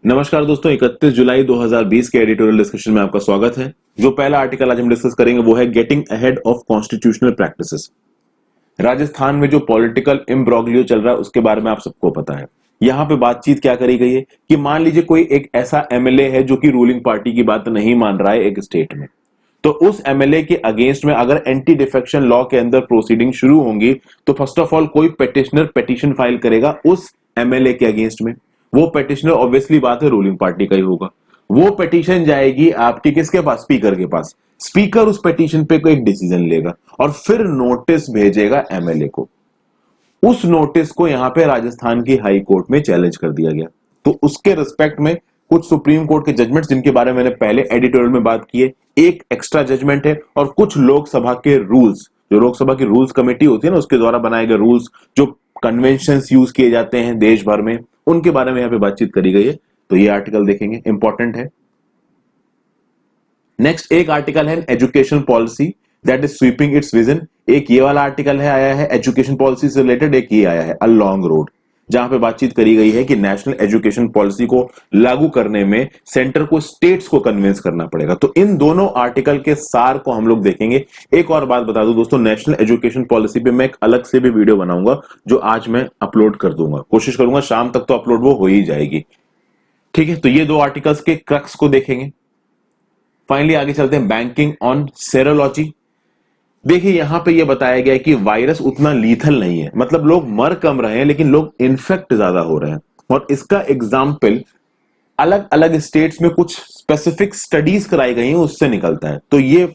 नमस्कार दोस्तों, 31 जुलाई 2020 के एडिटोरियल डिस्कशन में आपका स्वागत है। जो पहला आर्टिकल आज हम डिस्कस करेंगे वो है getting ahead of constitutional practices. Rajasthan में जो पॉलिटिकल इम्ब्रोग्लियो चल रहा है उसके बारे में आप सबको पता है। यहाँ पे बातचीत क्या करी गई है कि मान लीजिए कोई एक ऐसा एमएलए है जो कि रूलिंग पार्टी की बात नहीं मान रहा है एक स्टेट में, तो उस एमएलए के अगेंस्ट में अगर एंटी डिफेक्शन लॉ के अंदर प्रोसीडिंग शुरू होंगी तो फर्स्ट ऑफ ऑल कोई पेटिशनर पेटिशन फाइल करेगा उस एमएलए के अगेंस्ट में। वो पेटिशनर ऑब्वियसली बात है रूलिंग पार्टी का ही होगा। वो पेटिशन जाएगी आपके किसके पास? स्पीकर के पास। स्पीकर उस पेटिशन पे कोई एक डिसीजन लेगा और फिर नोटिस भेजेगा एमएलए को। उस नोटिस को यहां पे राजस्थान की हाई कोर्ट में चैलेंज कर दिया गया। तो उसके रिस्पेक्ट में कुछ सुप्रीम कोर्ट के जजमेंट्स जिनके बारे में मैंने पहले एडिटोरियल में बात की है, एक एक्स्ट्रा जजमेंट है और कुछ लोकसभा के रूल्स, जो लोकसभा की रूल्स कमेटी होती है ना, उसके द्वारा बनाए गए रूल्स, जो कन्वेंशंस यूज किए जाते हैं देश भर में, उनके बारे में यहां पे बातचीत करी गई है। तो ये आर्टिकल देखेंगे, इंपॉर्टेंट है। नेक्स्ट एक आर्टिकल है education policy that is sweeping it's vision. एक ये वाला आर्टिकल है आया है एजुकेशन पॉलिसी से रिलेटेड, एक ये आया है अ लॉन्ग रोड, जहां पे बातचीत करी गई है कि नेशनल एजुकेशन पॉलिसी को लागू करने में सेंटर को स्टेट्स को कन्विंस करना पड़ेगा। तो इन दोनों आर्टिकल के सार को हम लोग देखेंगे। एक और बात बता दूं दोस्तों, नेशनल एजुकेशन पॉलिसी पे मैं एक अलग से भी वीडियो बनाऊंगा जो आज मैं अपलोड कर दूंगा, कोशिश करूंगा शाम तक तो अपलोड वो हो ही जाएगी। ठीक है, तो ये दो आर्टिकल्स के क्रक्स को देखेंगे। फाइनली आगे चलते हैं, बैंकिंग ऑन सेरोलॉजी। देखिए यहां पे ये बताया गया है कि वायरस उतना लीथल नहीं है, मतलब लोग मर कम रहे हैं लेकिन लोग इन्फेक्ट ज्यादा हो रहे हैं। और इसका एग्जाम्पल अलग अलग स्टेट्स में कुछ स्पेसिफिक स्टडीज कराई गई हैं उससे निकलता है। तो ये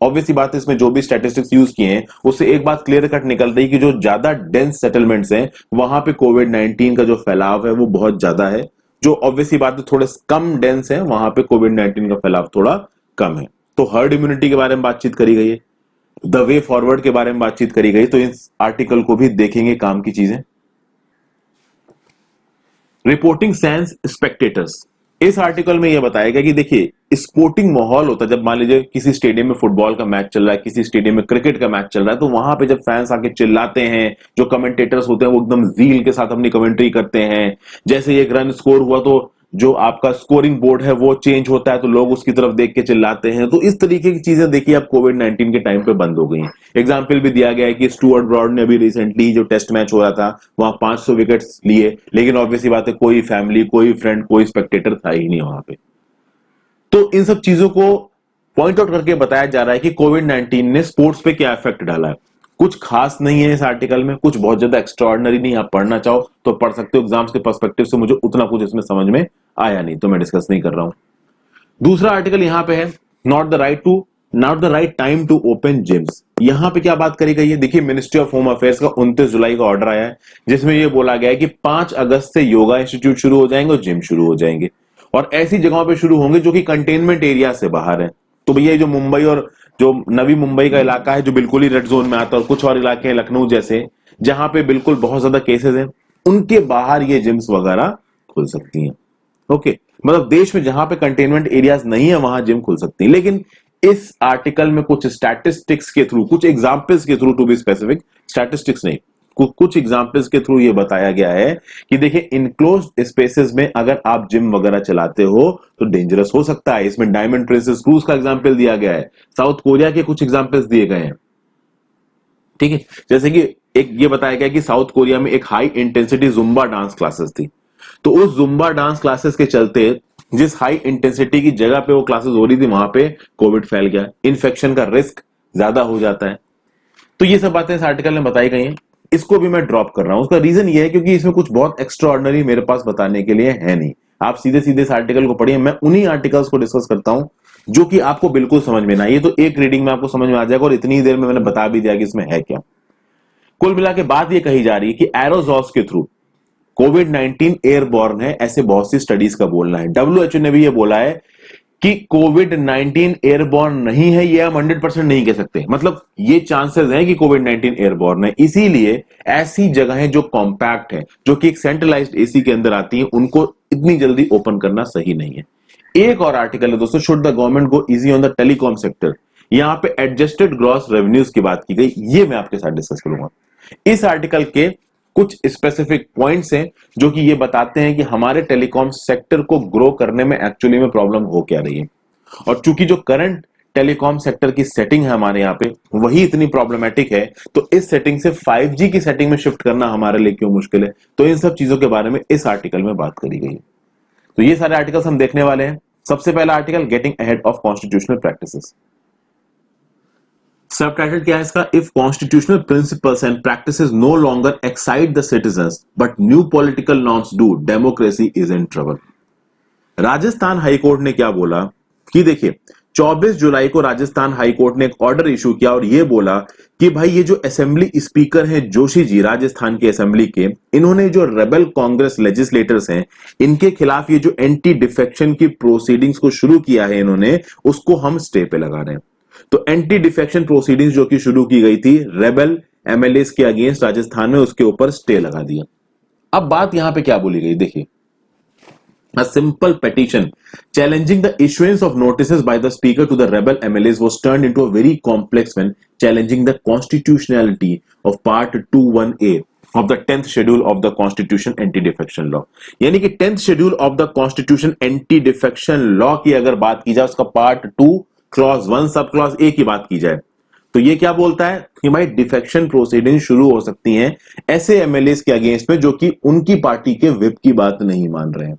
ऑब्वियसली बात है, इसमें जो भी स्टैटिस्टिक्स यूज किए हैं उससे एक बात क्लियर कट निकल रही है कि जो ज्यादा डेंस सेटलमेंट्स हैं वहां पे कोविड-19 का जो फैलाव है वो बहुत ज्यादा है। जो ऑब्वियसली बात है थोड़े कम डेंस है वहां पे कोविड-19 का फैलाव थोड़ा कम है। तो हर्ड इम्यूनिटी के बारे में बातचीत करी गई है, द वे फॉरवर्ड के बारे में बातचीत करी गई। तो इस आर्टिकल को भी देखेंगे, काम की चीजें। रिपोर्टिंग सैंस स्पेक्टेटर्स, इस आर्टिकल में यह बताया गया कि देखिए स्पोर्टिंग माहौल होता है जब मान लीजिए किसी स्टेडियम में फुटबॉल का मैच चल रहा है, किसी स्टेडियम में क्रिकेट का मैच चल रहा है, तो वहां पे जब फैंस आके चिल्लाते हैं, जो कमेंटेटर्स होते हैं वो एकदम जील के साथ अपनी कमेंट्री करते हैं। जैसे एक रन स्कोर हुआ तो जो आपका स्कोरिंग बोर्ड है वो चेंज होता है तो लोग उसकी तरफ देख के चिल्लाते हैं। तो इस तरीके की चीजें देखिए अब कोविड-19 के टाइम पे बंद हो गई हैं। एग्जाम्पल भी दिया गया है कि स्टुअर्ट ब्रॉड ने अभी रिसेंटली जो टेस्ट मैच हो रहा था वहां 500 विकेट्स लिए, लेकिन ऑब्वियसली बात है कोई फैमिली, कोई फ्रेंड, कोई स्पेक्टेटर था ही नहीं वहां पे। तो इन सब चीजों को पॉइंट आउट करके बताया जा रहा है कि कोविड-19 ने स्पोर्ट्स पे क्या इफेक्ट डाला है। कुछ खास नहीं है इस आर्टिकल में, कुछ बहुत ज्यादा एक्स्ट्राऑर्डिनरी नहीं। आप पढ़ना चाहो तो पढ़ सकते हो, एग्जाम्स के पर्सपेक्टिव से मुझे उतना कुछ इसमें समझ में आया नहीं तो मैं डिस्कस नहीं कर रहा हूं। दूसरा आर्टिकल यहां पे है not the right time to open gyms. यहां पे क्या बात करी गई है? देखिए मिनिस्ट्री ऑफ होम अफेयर्स का 29 जुलाई का ऑर्डर आया है जिसमें यह बोला गया है कि 5 अगस्त से योगा इंस्टीट्यूट शुरू हो जाएंगे और जिम शुरू हो जाएंगे, और ऐसी जगहों पे शुरू होंगे जो कि कंटेनमेंट एरिया से बाहर है। तो भैया जो मुंबई और जो नवी मुंबई का इलाका है जो बिल्कुल ही रेड जोन में आता है, और कुछ और इलाके हैं लखनऊ जैसे जहां पे बिल्कुल बहुत ज्यादा केसेस हैं, उनके बाहर ये जिम्स वगैरह खुल सकती हैं। ओके, मतलब देश में जहां पे कंटेनमेंट एरियाज नहीं है वहां जिम खुल सकती है। लेकिन इस आर्टिकल में कुछ स्टैटिस्टिक्स के थ्रू, कुछ एग्जाम्पल्स के through, to be specific, statistics नहीं, कुछ एग्जाम्पल्स के थ्रू ये बताया गया है कि देखिए इनक्लोज्ड स्पेसेस में अगर आप जिम वगैरह चलाते हो तो डेंजरस हो सकता है। इसमें डायमंड प्रिंसेस क्रूज का एग्जाम्पल दिया गया है, साउथ कोरिया के कुछ एग्जाम्पल्स दिए गए हैं। ठीक है, जैसे कि एक ये बताया गया कि साउथ कोरिया में एक high intensity Zumba dance classes थी, तो उस जुम्बा डांस क्लासेस के चलते जिस हाई इंटेंसिटी की जगह पे वो क्लासेस हो रही थी वहां पे कोविड फैल गया, इन्फेक्शन का रिस्क ज्यादा हो जाता है। तो ये सब बातें इस आर्टिकल में बताई गई हैं, इसको भी मैं ड्रॉप कर रहा हूं। उसका रीजन ये है क्योंकि इसमें कुछ बहुत एक्स्ट्राऑर्डिनरी मेरे पास बताने के लिए है नहीं। आप सीधे सीधे इस आर्टिकल को पढ़िए, मैं उन्हीं आर्टिकल्स को डिस्कस करता हूं जो कि आपको बिल्कुल समझ में ना आए। ये तो एक रीडिंग में आपको समझ में आ जाएगा और इतनी देर में मैंने बता भी दिया कि इसमें है क्या। कुल मिला के बात ये कही जा रही है कि एरोजॉल्स के थ्रू कोविड-19 एयरबॉर्न है, ऐसे बहुत सी स्टडीज का बोलना है। डब्ल्यूएचओ ने भी ये बोला है कि कोविड-19 एयरबॉर्न नहीं है, ये हम 100% नहीं कह सकते, मतलब ये चांसेस हैं कि कोविड-19 एयरबॉर्न है। इसीलिए ऐसी जगहें जो कॉम्पैक्ट है, जो कि एक सेंट्रलाइज्ड एसी के अंदर आती हैं, उनको इतनी जल्दी ओपन करना सही नहीं है। एक और आर्टिकल है दोस्तों, should the government go easy on the telecom sector. यहां पे एडजस्टेड ग्रॉस रेवेन्यूज की बात की गई, ये मैं आपके साथ डिस्कस करूंगा। इस आर्टिकल के कुछ स्पेसिफिक पॉइंट्स हैं जो कि ये बताते हैं कि हमारे टेलीकॉम सेक्टर को ग्रो करने में एक्चुअली में प्रॉब्लम हो क्या रही है। और चूंकि जो करंट टेलीकॉम सेक्टर की सेटिंग है हमारे यहाँ पे वही इतनी प्रॉब्लमेटिक है, तो इस सेटिंग से 5G की सेटिंग में शिफ्ट करना हमारे लिए क्यों मुश्किल है, तो इन सब चीजों के बारे में इस आर्टिकल में बात करी गई है। तो ये सारे आर्टिकल्स हम देखने वाले हैं। सबसे पहला article, getting ahead of constitutional practices. सब टाइटल क्या है इसका? If constitutional principles and practices no longer excite the citizens but new political norms do, democracy is in trouble. Rajasthan high court ने क्या बोला कि देखिए 24 जुलाई को राजस्थान हाईकोर्ट ने एक ऑर्डर इशू किया और यह बोला कि भाई ये जो असेंबली स्पीकर हैं जोशी जी राजस्थान के असेंबली के, इन्होंने जो रेबल कांग्रेस लेजिस्लेटर्स हैं इनके खिलाफ ये जो एंटी डिफेक्शन की प्रोसीडिंग्स को शुरू किया है इन्होंने, उसको हम स्टे पे लगा रहे हैं। तो एंटी डिफेक्शन प्रोसीडिंग्स जो कि शुरू की गई थी रेबल एमएलएस के अगेंस्ट राजस्थान में, उसके ऊपर स्टे लगा दिया। अब बात यहां पे क्या बोली गई, देखिए A simple petition challenging the issuance of notices by the speaker to the rebel MLAs was turned into a very complex one, challenging the constitutionality of Part 21A of the 10th schedule of the Constitution Anti-Defection Law। यानी कि 10th schedule of the Constitution Anti-Defection Law की अगर बात की जाए, उसका Part 2 Clause 1 सब Clause A की बात की जाए, तो ये क्या बोलता है कि भाई डिफेक्शन प्रोसीडिंग शुरू हो सकती हैं ऐसे एमएलएस के अगेंस्ट में जो कि उनकी पार्टी के विप की बात नहीं मान रहे हैं।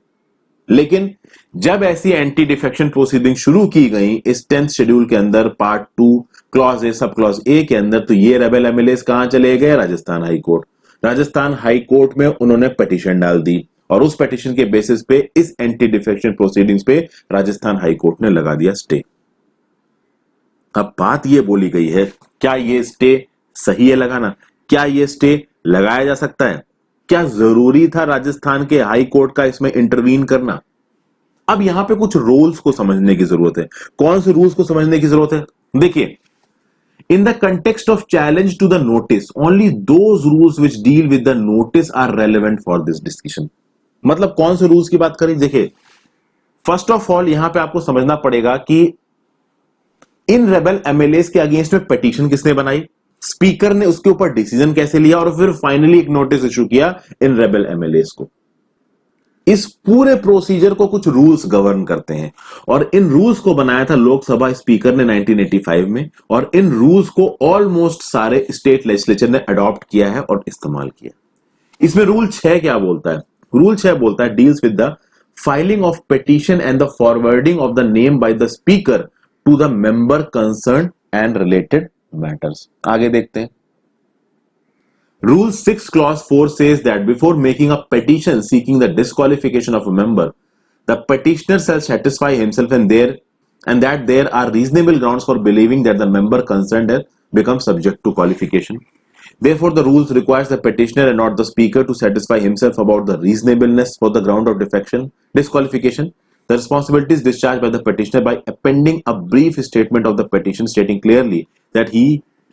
लेकिन जब ऐसी एंटी डिफेक्शन प्रोसीडिंग शुरू की गई इस 10th शेड्यूल के अंदर Part 2 clause A sub clause A के अंदर, तो ये रेबल एमएलएस कहां चले गए? राजस्थान हाईकोर्ट। राजस्थान हाईकोर्ट में उन्होंने पिटीशन डाल दी और उस पिटीशन के बेसिस पे इस एंटी डिफेक्शन प्रोसीडिंग्स पे राजस्थान हाईकोर्ट ने लगा दिया स्टे। अब बात ये बोली गई है, क्या ये स्टे सही है लगाना? क्या ये स्टे लगाया जा सकता है? क्या जरूरी था राजस्थान के हाई कोर्ट का इसमें इंटरवीन करना? अब यहां पे कुछ रूल्स को समझने की जरूरत है। कौन से रूल्स को समझने की जरूरत है? देखिए, in the context of challenge to the notice only those rules which deal with the notice are relevant for this discussion. मतलब कौन से रूल्स की बात करें? देखिए, फर्स्ट ऑफ ऑल यहां पे आपको समझना पड़ेगा कि इन रेबल एमएलएस के अगेंस्ट में पिटीशन किसने बनाई, स्पीकर ने उसके ऊपर डिसीजन कैसे लिया और फिर फाइनली एक नोटिस इशू किया इन रेबल एमएलएस को। इस पूरे प्रोसीजर को कुछ रूल्स गवर्न करते हैं और इन रूल्स को बनाया था लोकसभा स्पीकर ने 1985 में, और इन रूल्स को ऑलमोस्ट सारे स्टेट लेजिस्लेचर ने अडॉप्ट किया है और इस्तेमाल किया। इसमें रूल 6 क्या बोलता है? रूल 6 बोलता है deals with the filing of petition and the forwarding of the name by the speaker to the member concern and related matters. आगे देखते हैं। Rule 6 Clause 4 says that before making a petition seeking the disqualification of a member, the petitioner shall satisfy himself and that there are reasonable grounds for believing that the member concerned has become subject to qualification. Therefore, the rules requires the petitioner and not the speaker to satisfy himself about the reasonableness for the ground of disqualification. The responsibility is discharged by the petitioner by appending a brief statement of the petition stating clearly that he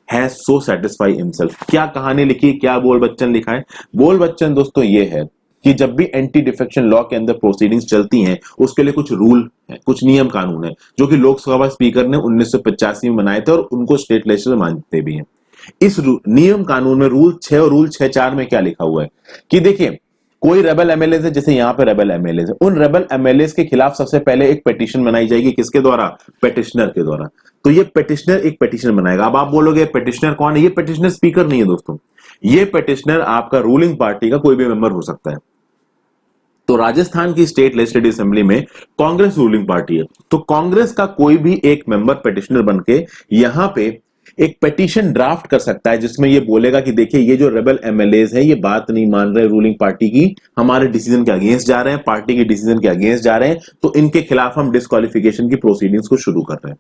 has so satisfied himself। क्या कहानी लिखी, क्या बोल बच्चन लिखा है? बोल बच्चन दोस्तों ये है कि जब भी एंटी डिफेक्शन लॉ के अंदर प्रोसीडिंग्स चलती हैं उसके लिए कुछ रूल है, कुछ नियम कानून है जो कि लोकसभा स्पीकर ने 1985 में बनाए थे और उनको स्टेट लेजिस्लेचर मानते भी हैं। इस नियम कानून में रूल 6 और रूल 6.4 में क्या लिखा हुआ है कि देखिए, कोई रेबल एमएलए है, जैसे यहां पे रेबल एमएलए है, उन रेबल एमएलए के खिलाफ सबसे पहले एक पिटीशन बनाई जाएगी। किसके द्वारा? पिटिशनर के द्वारा। तो ये पिटिशनर एक पिटीशन बनाएगा। अब आप बोलोगे पिटिशनर कौन है? ये पिटिशनर स्पीकर नहीं है दोस्तों, ये पिटिशनर आपका रूलिंग पार्टी का कोई भी मेंबर हो सकता है। तो राजस्थान की स्टेट लेजिस्लेटिव असेंबली में कांग्रेस रूलिंग पार्टी है, तो कांग्रेस का कोई भी एक मेंबर पिटिशनर बनके यहां पे एक पिटीशन ड्राफ्ट कर सकता है जिसमें ये बोलेगा कि देखिए ये जो रेबल एमएलएस है ये बात नहीं मान रहे रूलिंग पार्टी की, हमारे डिसीजन के अगेंस्ट जा रहे हैं, पार्टी के डिसीजन के अगेंस्ट जा रहे हैं, तो इनके खिलाफ हम डिस्क्वालिफिकेशन की प्रोसीडिंग्स को शुरू कर रहे हैं।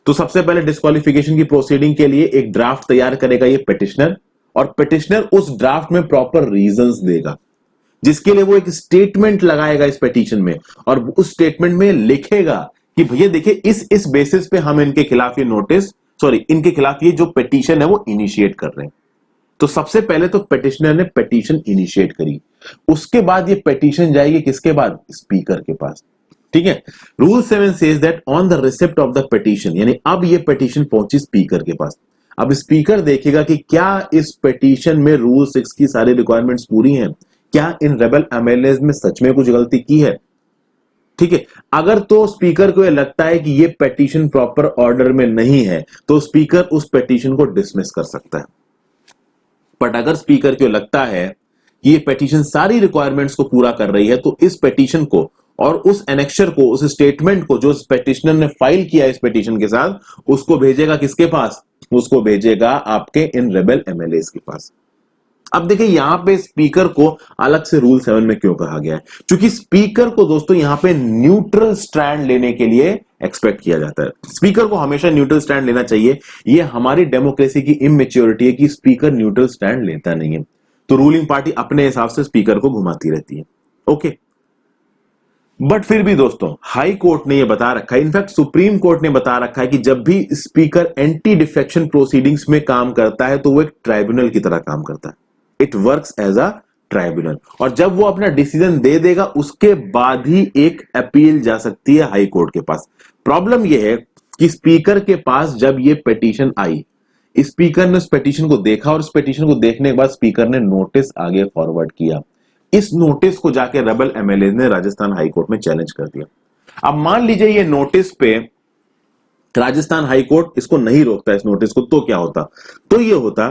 तो सबसे पहले डिस्क्वालिफिकेशन की प्रोसीडिंग के लिए एक ड्राफ्ट तैयार करेगा ये पिटिशनर, और पिटिशनर उस ड्राफ्ट में प्रॉपर रीजंस देगा जिसके लिए वो एक स्टेटमेंट लगाएगा इस पिटीशन में, और उस स्टेटमेंट में लिखेगा कि भैया देखिए इस बेसिस पे हम इनके खिलाफ ये नोटिस इनके खिलाफ ये जो पिटीशन है वो इनिशिएट कर रहे हैं। तो सबसे पहले तो पिटिशनर ने पिटीशन इनिशिएट करी, उसके बाद ये पिटीशन जाएगी किसके बाद? स्पीकर के पास। ठीक है। Rule 7 says that on the receipt of the petition, यानी अब ये पिटीशन पहुंची स्पीकर के पास। अब स्पीकर देखेगा कि क्या इस पिटीशन में रूल 6 की सारी रिक्वायरमेंट्स पूरी हैं, क्या इन रेबल एमएलए में सच में कुछ गलती की है, ठीक है। अगर तो स्पीकर को यह लगता है कि यह पिटीशन प्रॉपर ऑर्डर में नहीं है तो स्पीकर उस पिटीशन को डिसमिस कर सकता है। बट अगर स्पीकर को लगता है कि यह पिटीशन सारी रिक्वायरमेंट्स को पूरा कर रही है तो इस पिटीशन को और उस एनेक्शर को, उस स्टेटमेंट को जो पिटिशनर ने फाइल किया इस पिटीशन के साथ, उसको भेजेगा किसके पास? उसको भेजेगा आपके इन रेबल एमएलए के पास। अब देखिए यहां पे स्पीकर को अलग से रूल 7 में क्यों कहा गया है, क्योंकि स्पीकर को दोस्तों यहां पे न्यूट्रल स्टैंड लेने के लिए एक्सपेक्ट किया जाता है। स्पीकर को हमेशा न्यूट्रल स्टैंड लेना चाहिए। ये हमारी डेमोक्रेसी की इमेच्योरिटी है कि स्पीकर न्यूट्रल स्टैंड लेता नहीं है, तो रूलिंग पार्टी अपने हिसाब से स्पीकर को घुमाती रहती है। ओके, बट फिर भी दोस्तों हाई कोर्ट ने यह बता रखा है, इनफैक्ट सुप्रीम कोर्ट ने बता रखा है कि जब भी स्पीकर एंटी डिफेक्शन प्रोसीडिंग्स में काम करता है तो वो एक ट्राइब्यूनल की तरह काम करता है। It works as a tribunal, और जब वो अपना डिसीजन दे देगा उसके बाद ही एक अपील जा सकती है हाई कोर्ट के पास। प्रॉब्लम यह है कि स्पीकर के पास जब ये पिटीशन आई, स्पीकर ने उस पिटीशन को देखा और उस पिटीशन को देखने के बाद स्पीकर ने नोटिस आगे फॉरवर्ड किया। इस नोटिस को जाके रेबल एमएलए ने राजस्थान हाईकोर्ट में चैलेंज कर दिया। अब मान लीजिए ये नोटिस पे राजस्थान हाईकोर्ट इसको नहीं रोकता इस नोटिस को, तो क्या होता? तो ये होता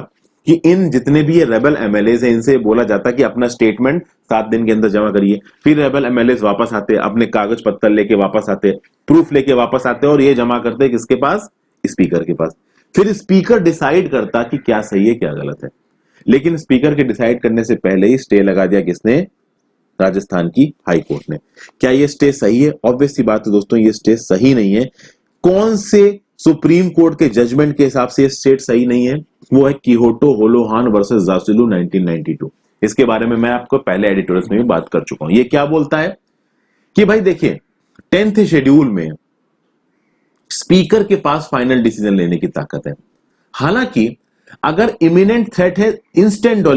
कि इन जितने भी ये रेबल एमएलए हैं इनसे बोला जाता कि अपना स्टेटमेंट 7 दिन के अंदर जमा करिए। फिर रेबल एमएलए वापस आते, अपने कागज पत्तर लेके वापस आते, प्रूफ लेके वापस आते और ये जमा करते किसके पास? स्पीकर के पास। फिर स्पीकर डिसाइड करता कि क्या सही है क्या गलत है। लेकिन स्पीकर के डिसाइड करने से पहले ही स्टे लगा दिया किसने? राजस्थान की हाई कोर्ट ने। क्या ये स्टे सही है? ऑब्वियस सी बात है दोस्तों, ये स्टे सही नहीं है। कौन से सुप्रीम कोर्ट के जजमेंट के हिसाब से ये स्टेट सही नहीं है? वो है किहोटो होलोहान वर्सेस जासिलू 1992। इसके बारे में मैं आपको पहले एडिटोरियल्स में भी बात कर चुका हूं। ये क्या बोलता है कि भाई देखिए 10th शेड्यूल में स्पीकर के पास फाइनल डिसीजन लेने की ताकत है। हालांकि अगर इमिनेंट थ्रेट है इंस्टेंट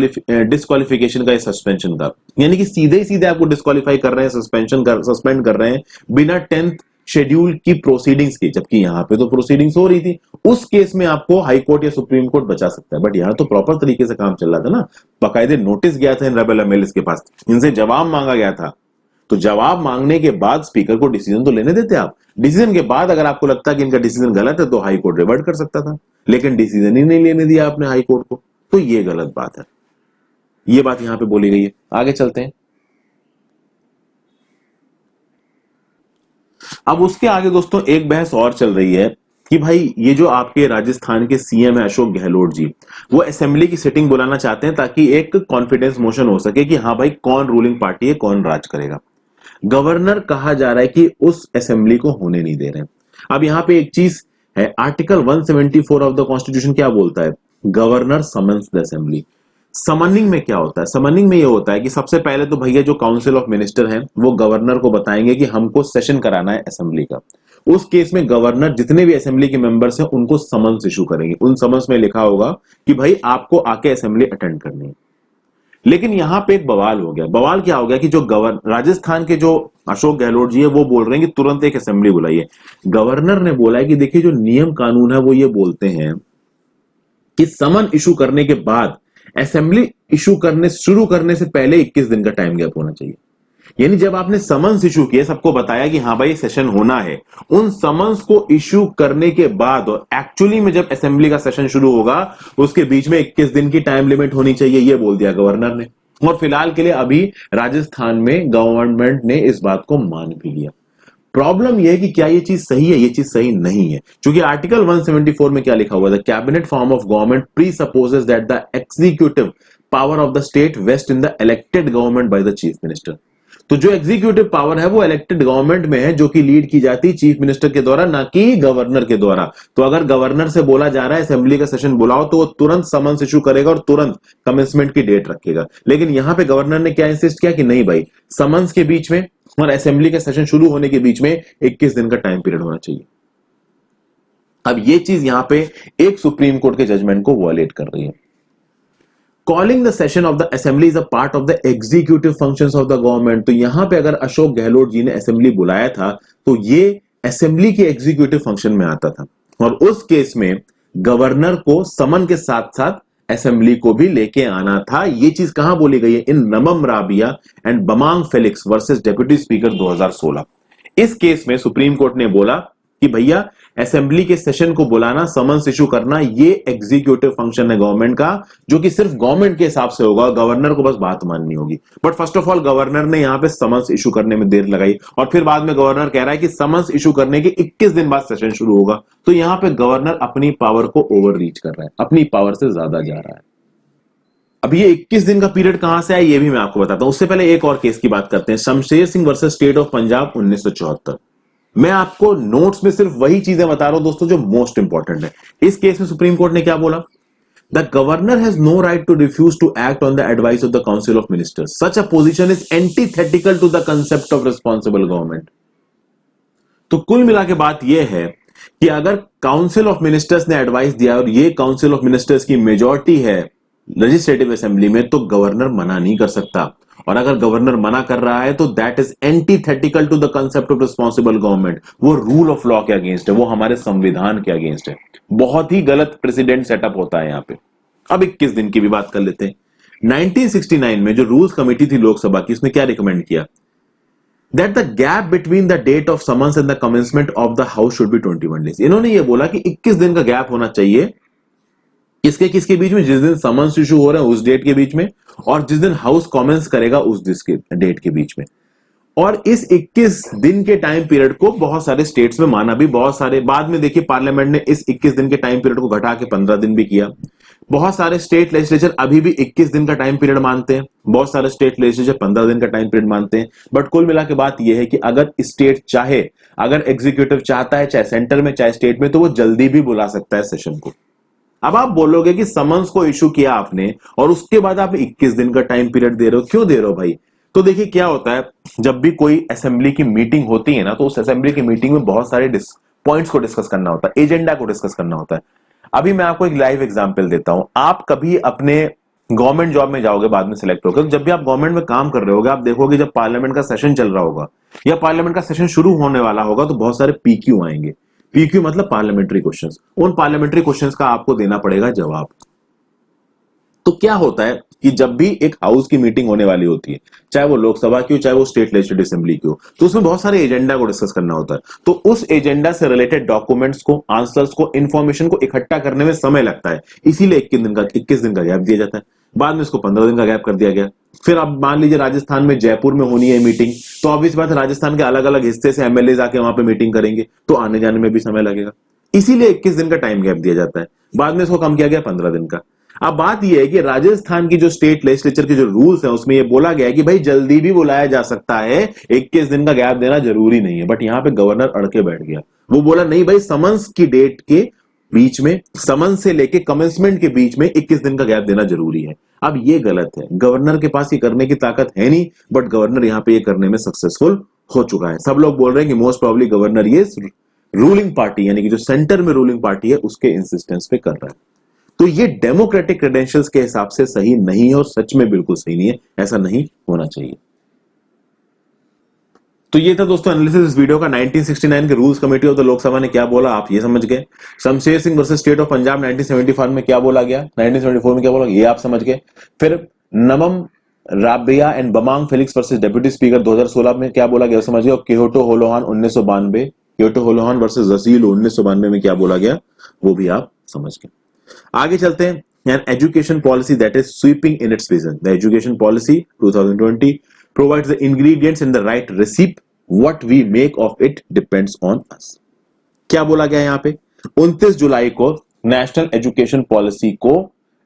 डिस्क्वालिफिकेशन का, सस्पेंशन का, यानी कि सीधे ही सीधे आपको डिस्क्वालीफाई कर रहे हैं, सस्पेंड कर रहे हैं बिना 10th शेड्यूल की प्रोसीडिंग्स की, जबकि यहां पे तो प्रोसीडिंग्स हो रही थी, उस केस में आपको हाई कोर्ट या सुप्रीम कोर्ट बचा सकता है। बट यहां तो प्रॉपर तरीके से काम चल रहा था ना, बाकायदे नोटिस गया था इन रेबल एमएलए के पास, इनसे जवाब मांगा गया था। तो जवाब मांगने के बाद स्पीकर को डिसीजन तो लेने देते आप। डिसीजन के बाद अगर आपको लगता है कि इनका डिसीजन गलत है तो हाई कोर्ट रिवर्ट कर सकता था, लेकिन डिसीजन ही नहीं लेने दिया आपने हाई कोर्ट को, तो ये गलत बात है। ये बात यहां पे बोली गई है। आगे चलते हैं। अब उसके आगे दोस्तों एक बहस और चल रही है कि भाई ये जो आपके राजस्थान के सीएम है अशोक गहलोत जी, वो असेंबली की सिटिंग बुलाना चाहते हैं ताकि एक कॉन्फिडेंस मोशन हो सके कि हाँ भाई कौन रूलिंग पार्टी है, कौन राज करेगा। गवर्नर कहा जा रहा है कि उस असेंबली को होने नहीं दे रहे हैं। अब यहां पे एक चीज है, आर्टिकल 174 ऑफ द कॉन्स्टिट्यूशन क्या बोलता है? Governor summons the assembly. Summoning में क्या होता है? समनिंग में ये होता है कि सबसे पहले तो भैया जो काउंसिल ऑफ मिनिस्टर हैं वो गवर्नर को बताएंगे कि हमको सेशन कराना है असेंबली का। उस केस में गवर्नर जितने भी असेंबली के मेंबर्स हैं उनको समन्स इशू करेंगे। उन समन्स में लिखा होगा कि भाई आपको आके असेंबली अटेंड करनी है। लेकिन यहां पे एक बवाल हो गया। बवाल क्या हो गया कि जो राजस्थान के जो अशोक गहलोत जी है वो बोल रहे हैं कि तुरंत एक असेंबली बुलाइए। गवर्नर ने बोला है कि देखिए जो नियम कानून है वो ये बोलते हैं कि समन इशू करने के बाद असेंबली इशू करने शुरू करने से पहले 21 दिन का टाइम गैप होना चाहिए। यानी जब आपने समन्स इशू किए, सबको बताया कि हाँ भाई सेशन होना है, उन समन्स को इशू करने के बाद और एक्चुअली में जब असेंबली का सेशन शुरू होगा उसके बीच में 21 दिन की टाइम लिमिट होनी चाहिए, ये बोल दिया गवर्नर ने। और फिलहाल के लिए अभी राजस्थान में गवर्नमेंट ने इस बात को मान भी लिया। प्रॉब्लम यह है कि क्या ये चीज सही है? ये चीज सही नहीं है, क्योंकि आर्टिकल 174 में क्या लिखा हुआ है? The cabinet form of government presupposes that the executive power of the state vest in the elected government by the chief minister. तो जो एग्जीक्यूटिव पावर है वो इलेक्टेड गवर्नमेंट में है, जो कि लीड की जाती है चीफ मिनिस्टर के द्वारा, ना कि गवर्नर के द्वारा। तो अगर गवर्नर से बोला जा रहा है असेंबली का सेशन बुलाओ तो वो तुरंत समन्स इशू करेगा और तुरंत कमेंसमेंट की डेट रखेगा। लेकिन यहां पे गवर्नर ने क्या इंसिस्ट किया कि नहीं भाई, समन्स के बीच में और असेंबली का सेशन शुरू होने के बीच में 21 दिन का टाइम पीरियड होना चाहिए। अब ये चीज यहां पे एक सुप्रीम कोर्ट के जजमेंट को वायलेट कर रही है। Calling the session of the assembly is a part of the executive functions of the government. तो यहां पे अगर अशोक गहलोत जी ने असेंबली बुलाया था तो ये असेंबली के एग्जीक्यूटिव फंक्शन में आता था, और उस केस में गवर्नर को समन के साथ साथ असेंबली को भी लेके आना था। ये चीज कहां बोली गई है? इन नमम Rebia and Bamang Felix versus deputy speaker 2016। इस केस में सुप्रीम कोर्ट ने बोला कि भैया असेंबली के सेशन को बुलाना, समन्स इशू करना, ये एग्जीक्यूटिव फंक्शन है गवर्नमेंट का, जो कि सिर्फ गवर्नमेंट के हिसाब से होगा, गवर्नर को बस बात माननी होगी। But first of all governor ने यहां पे समन्स इशू करने में देर लगाई, और फिर बाद में गवर्नर कह रहा है कि समन्स इशू करने के 21 दिन बाद सेशन शुरू होगा। तो यहां पे गवर्नर अपनी पावर को ओवर रीच कर रहा है, अपनी पावर से ज्यादा जा रहा है। अब ये 21 दिन का पीरियड कहां से आया ये भी मैं आपको बताता हूं। उससे पहले एक और केस की बात करते हैं, Shamsher Singh versus state of Punjab 1974। मैं आपको नोट्स में सिर्फ वही चीजें बता रहा हूं दोस्तों जो मोस्ट इंपॉर्टेंट है। इस केस में सुप्रीम कोर्ट ने क्या बोला? The governor has no right to refuse to act on the advice of the council of ministers. Such a position is antithetical to the concept of responsible government. तो कुल मिला के बात यह है कि अगर काउंसिल ऑफ मिनिस्टर्स ने एडवाइस दिया और ये काउंसिल ऑफ मिनिस्टर्स की मेजॉरिटी है लेजिस्लेटिव असेंबली में, तो गवर्नर मना नहीं कर सकता। और अगर गवर्नर मना कर रहा है तो that is antithetical to the concept of responsible government. वो रूल ऑफ लॉ के अगेंस्ट है, वो हमारे संविधान के अगेंस्ट है। बहुत ही गलत प्रेसिडेंट सेटअप होता है यहां पे। अब 21 दिन की भी बात कर लेते हैं। 1969 में जो रूल्स कमेटी थी लोकसभा की, उसने क्या रिकमेंड किया? That the gap between the date of summons and the commencement of the house should be 21 days. इन्होंने ये बोला कि 21 दिन का गैप होना चाहिए किसके किसके बीच में? जिस दिन समन्स इशू हो रहे हैं उस डेट के बीच में, और जिस दिन हाउस कमेंस करेगा उस डेट के बीच में। और इस 21 दिन के टाइम पीरियड को बहुत सारे स्टेट्स में माना भी, बहुत सारे बाद में देखिए पार्लियामेंट ने इस 21 दिन के टाइम पीरियड को घटा के 15 दिन भी किया। बहुत सारे स्टेट लेजिस्लेचर अभी भी 21 दिन का टाइम पीरियड मानते हैं, बहुत सारे स्टेट लेजिस्लेचर 15 दिन का टाइम पीरियड मानते हैं। बट कुल मिला के बात यह है कि अगर स्टेट चाहे, अगर एग्जीक्यूटिव चाहता है, चाहे सेंटर में चाहे स्टेट में, तो वो जल्दी भी बुला सकता है सेशन को। अब आप बोलोगे कि समन्स को इशू किया आपने और उसके बाद आप 21 दिन का टाइम पीरियड दे रहे हो, क्यों दे रहे हो भाई? तो देखिए क्या होता है, जब भी कोई असेंबली की मीटिंग होती है ना, तो उस असेंबली की मीटिंग में बहुत सारे पॉइंट्स को डिस्कस करना होता है, एजेंडा को डिस्कस करना होता है। अभी मैं आपको एक लाइव एग्जांपल देता हूं। आप कभी अपने गवर्नमेंट जॉब में जाओगे, बाद में सिलेक्ट होगे, जब भी आप गवर्नमेंट में काम कर रहे होगे, आप देखोगे जब पार्लियामेंट का सेशन चल रहा होगा या पार्लियामेंट का सेशन शुरू होने वाला होगा, तो बहुत सारे पीक्यू आएंगे। पीक्यू मतलब पार्लियामेंट्री क्वेश्चंस। उन पार्लियामेंट्री क्वेश्चंस का आपको देना पड़ेगा जवाब। तो क्या होता है कि जब भी एक हाउस की मीटिंग होने वाली होती है, चाहे वो लोकसभा की हो, चाहे वो स्टेट लेजिस्लेटिव असेंबली की हो, तो उसमें बहुत सारे एजेंडा को डिस्कस करना होता है। तो उस एजेंडा से रिलेटेड डॉक्यूमेंट्स को, आंसर्स को, इंफॉर्मेशन को इकट्ठा करने में समय लगता है। इसीलिए 21 दिन का गैप दिया जाता है। बाद में इसको 15 दिन का गैप कर दिया गया। फिर अब मान लीजिए राजस्थान में जयपुर में होनी है मीटिंग, तो ऑब्वियस बात है राजस्थान के अलग अलग हिस्से से एमएलए आके वहां पे मीटिंग करेंगे, तो आने जाने में भी समय लगेगा। इसीलिए 21 दिन का टाइम गैप दिया जाता है। बाद में इसको कम किया गया 15 दिन का। अब बात यह है कि राजस्थान की जो स्टेट लेजिस्लेचर के जो रूल्स हैं, उसमें यह बोला गया है कि भाई जल्दी भी बुलाया जा सकता है, 21 दिन का गैप देना जरूरी नहीं है। बट यहां पे गवर्नर अड़के बैठ गया। वो बोला नहीं भाई, समन्स की डेट के बीच में, समन्स से लेके कमेंसमेंट के बीच में 21 दिन का गैप देना जरूरी है। अब ये गलत है। गवर्नर के पास ये करने की ताकत है नहीं, बट गवर्नर यहां पे ये करने में सक्सेसफुल हो चुका है। सब लोग बोल रहे हैं कि मोस्ट प्रोबेबली गवर्नर ये रूलिंग पार्टी, यानी कि जो सेंटर में रूलिंग पार्टी है, उसके इंसिस्टेंस पे कर रहा है। तो ये डेमोक्रेटिक क्रेडेंशियल्स के हिसाब से सही नहीं है, और सच में बिल्कुल सही नहीं है। ऐसा नहीं होना चाहिए। तो ये था दोस्तों एनालिसिस इस वीडियो का। 1969 के rules committee of the Lok Sabha ने क्या बोला, आप ये समझ गए। Shamsher Singh versus state of Punjab 1975 में क्या बोला गया, 1974 में क्या बोला, ये आप समझ गए। फिर नमम Rebia and Bamang Felix versus deputy speaker 2016 में क्या बोला गया, समझ गए। और क्योटो होलोहान 1992, क्योटो होलोहान वर्सेस जसील 1992 में क्या बोला गया, वो भी आप समझ गए। आगे चलते हैं। An education policy that is sweeping in its vision. The education policy 2020 provides the ingredients and the right recipe. What we make of it depends on us. क्या बोला गया यहां पे? 29 जुलाई को नेशनल एजुकेशन पॉलिसी को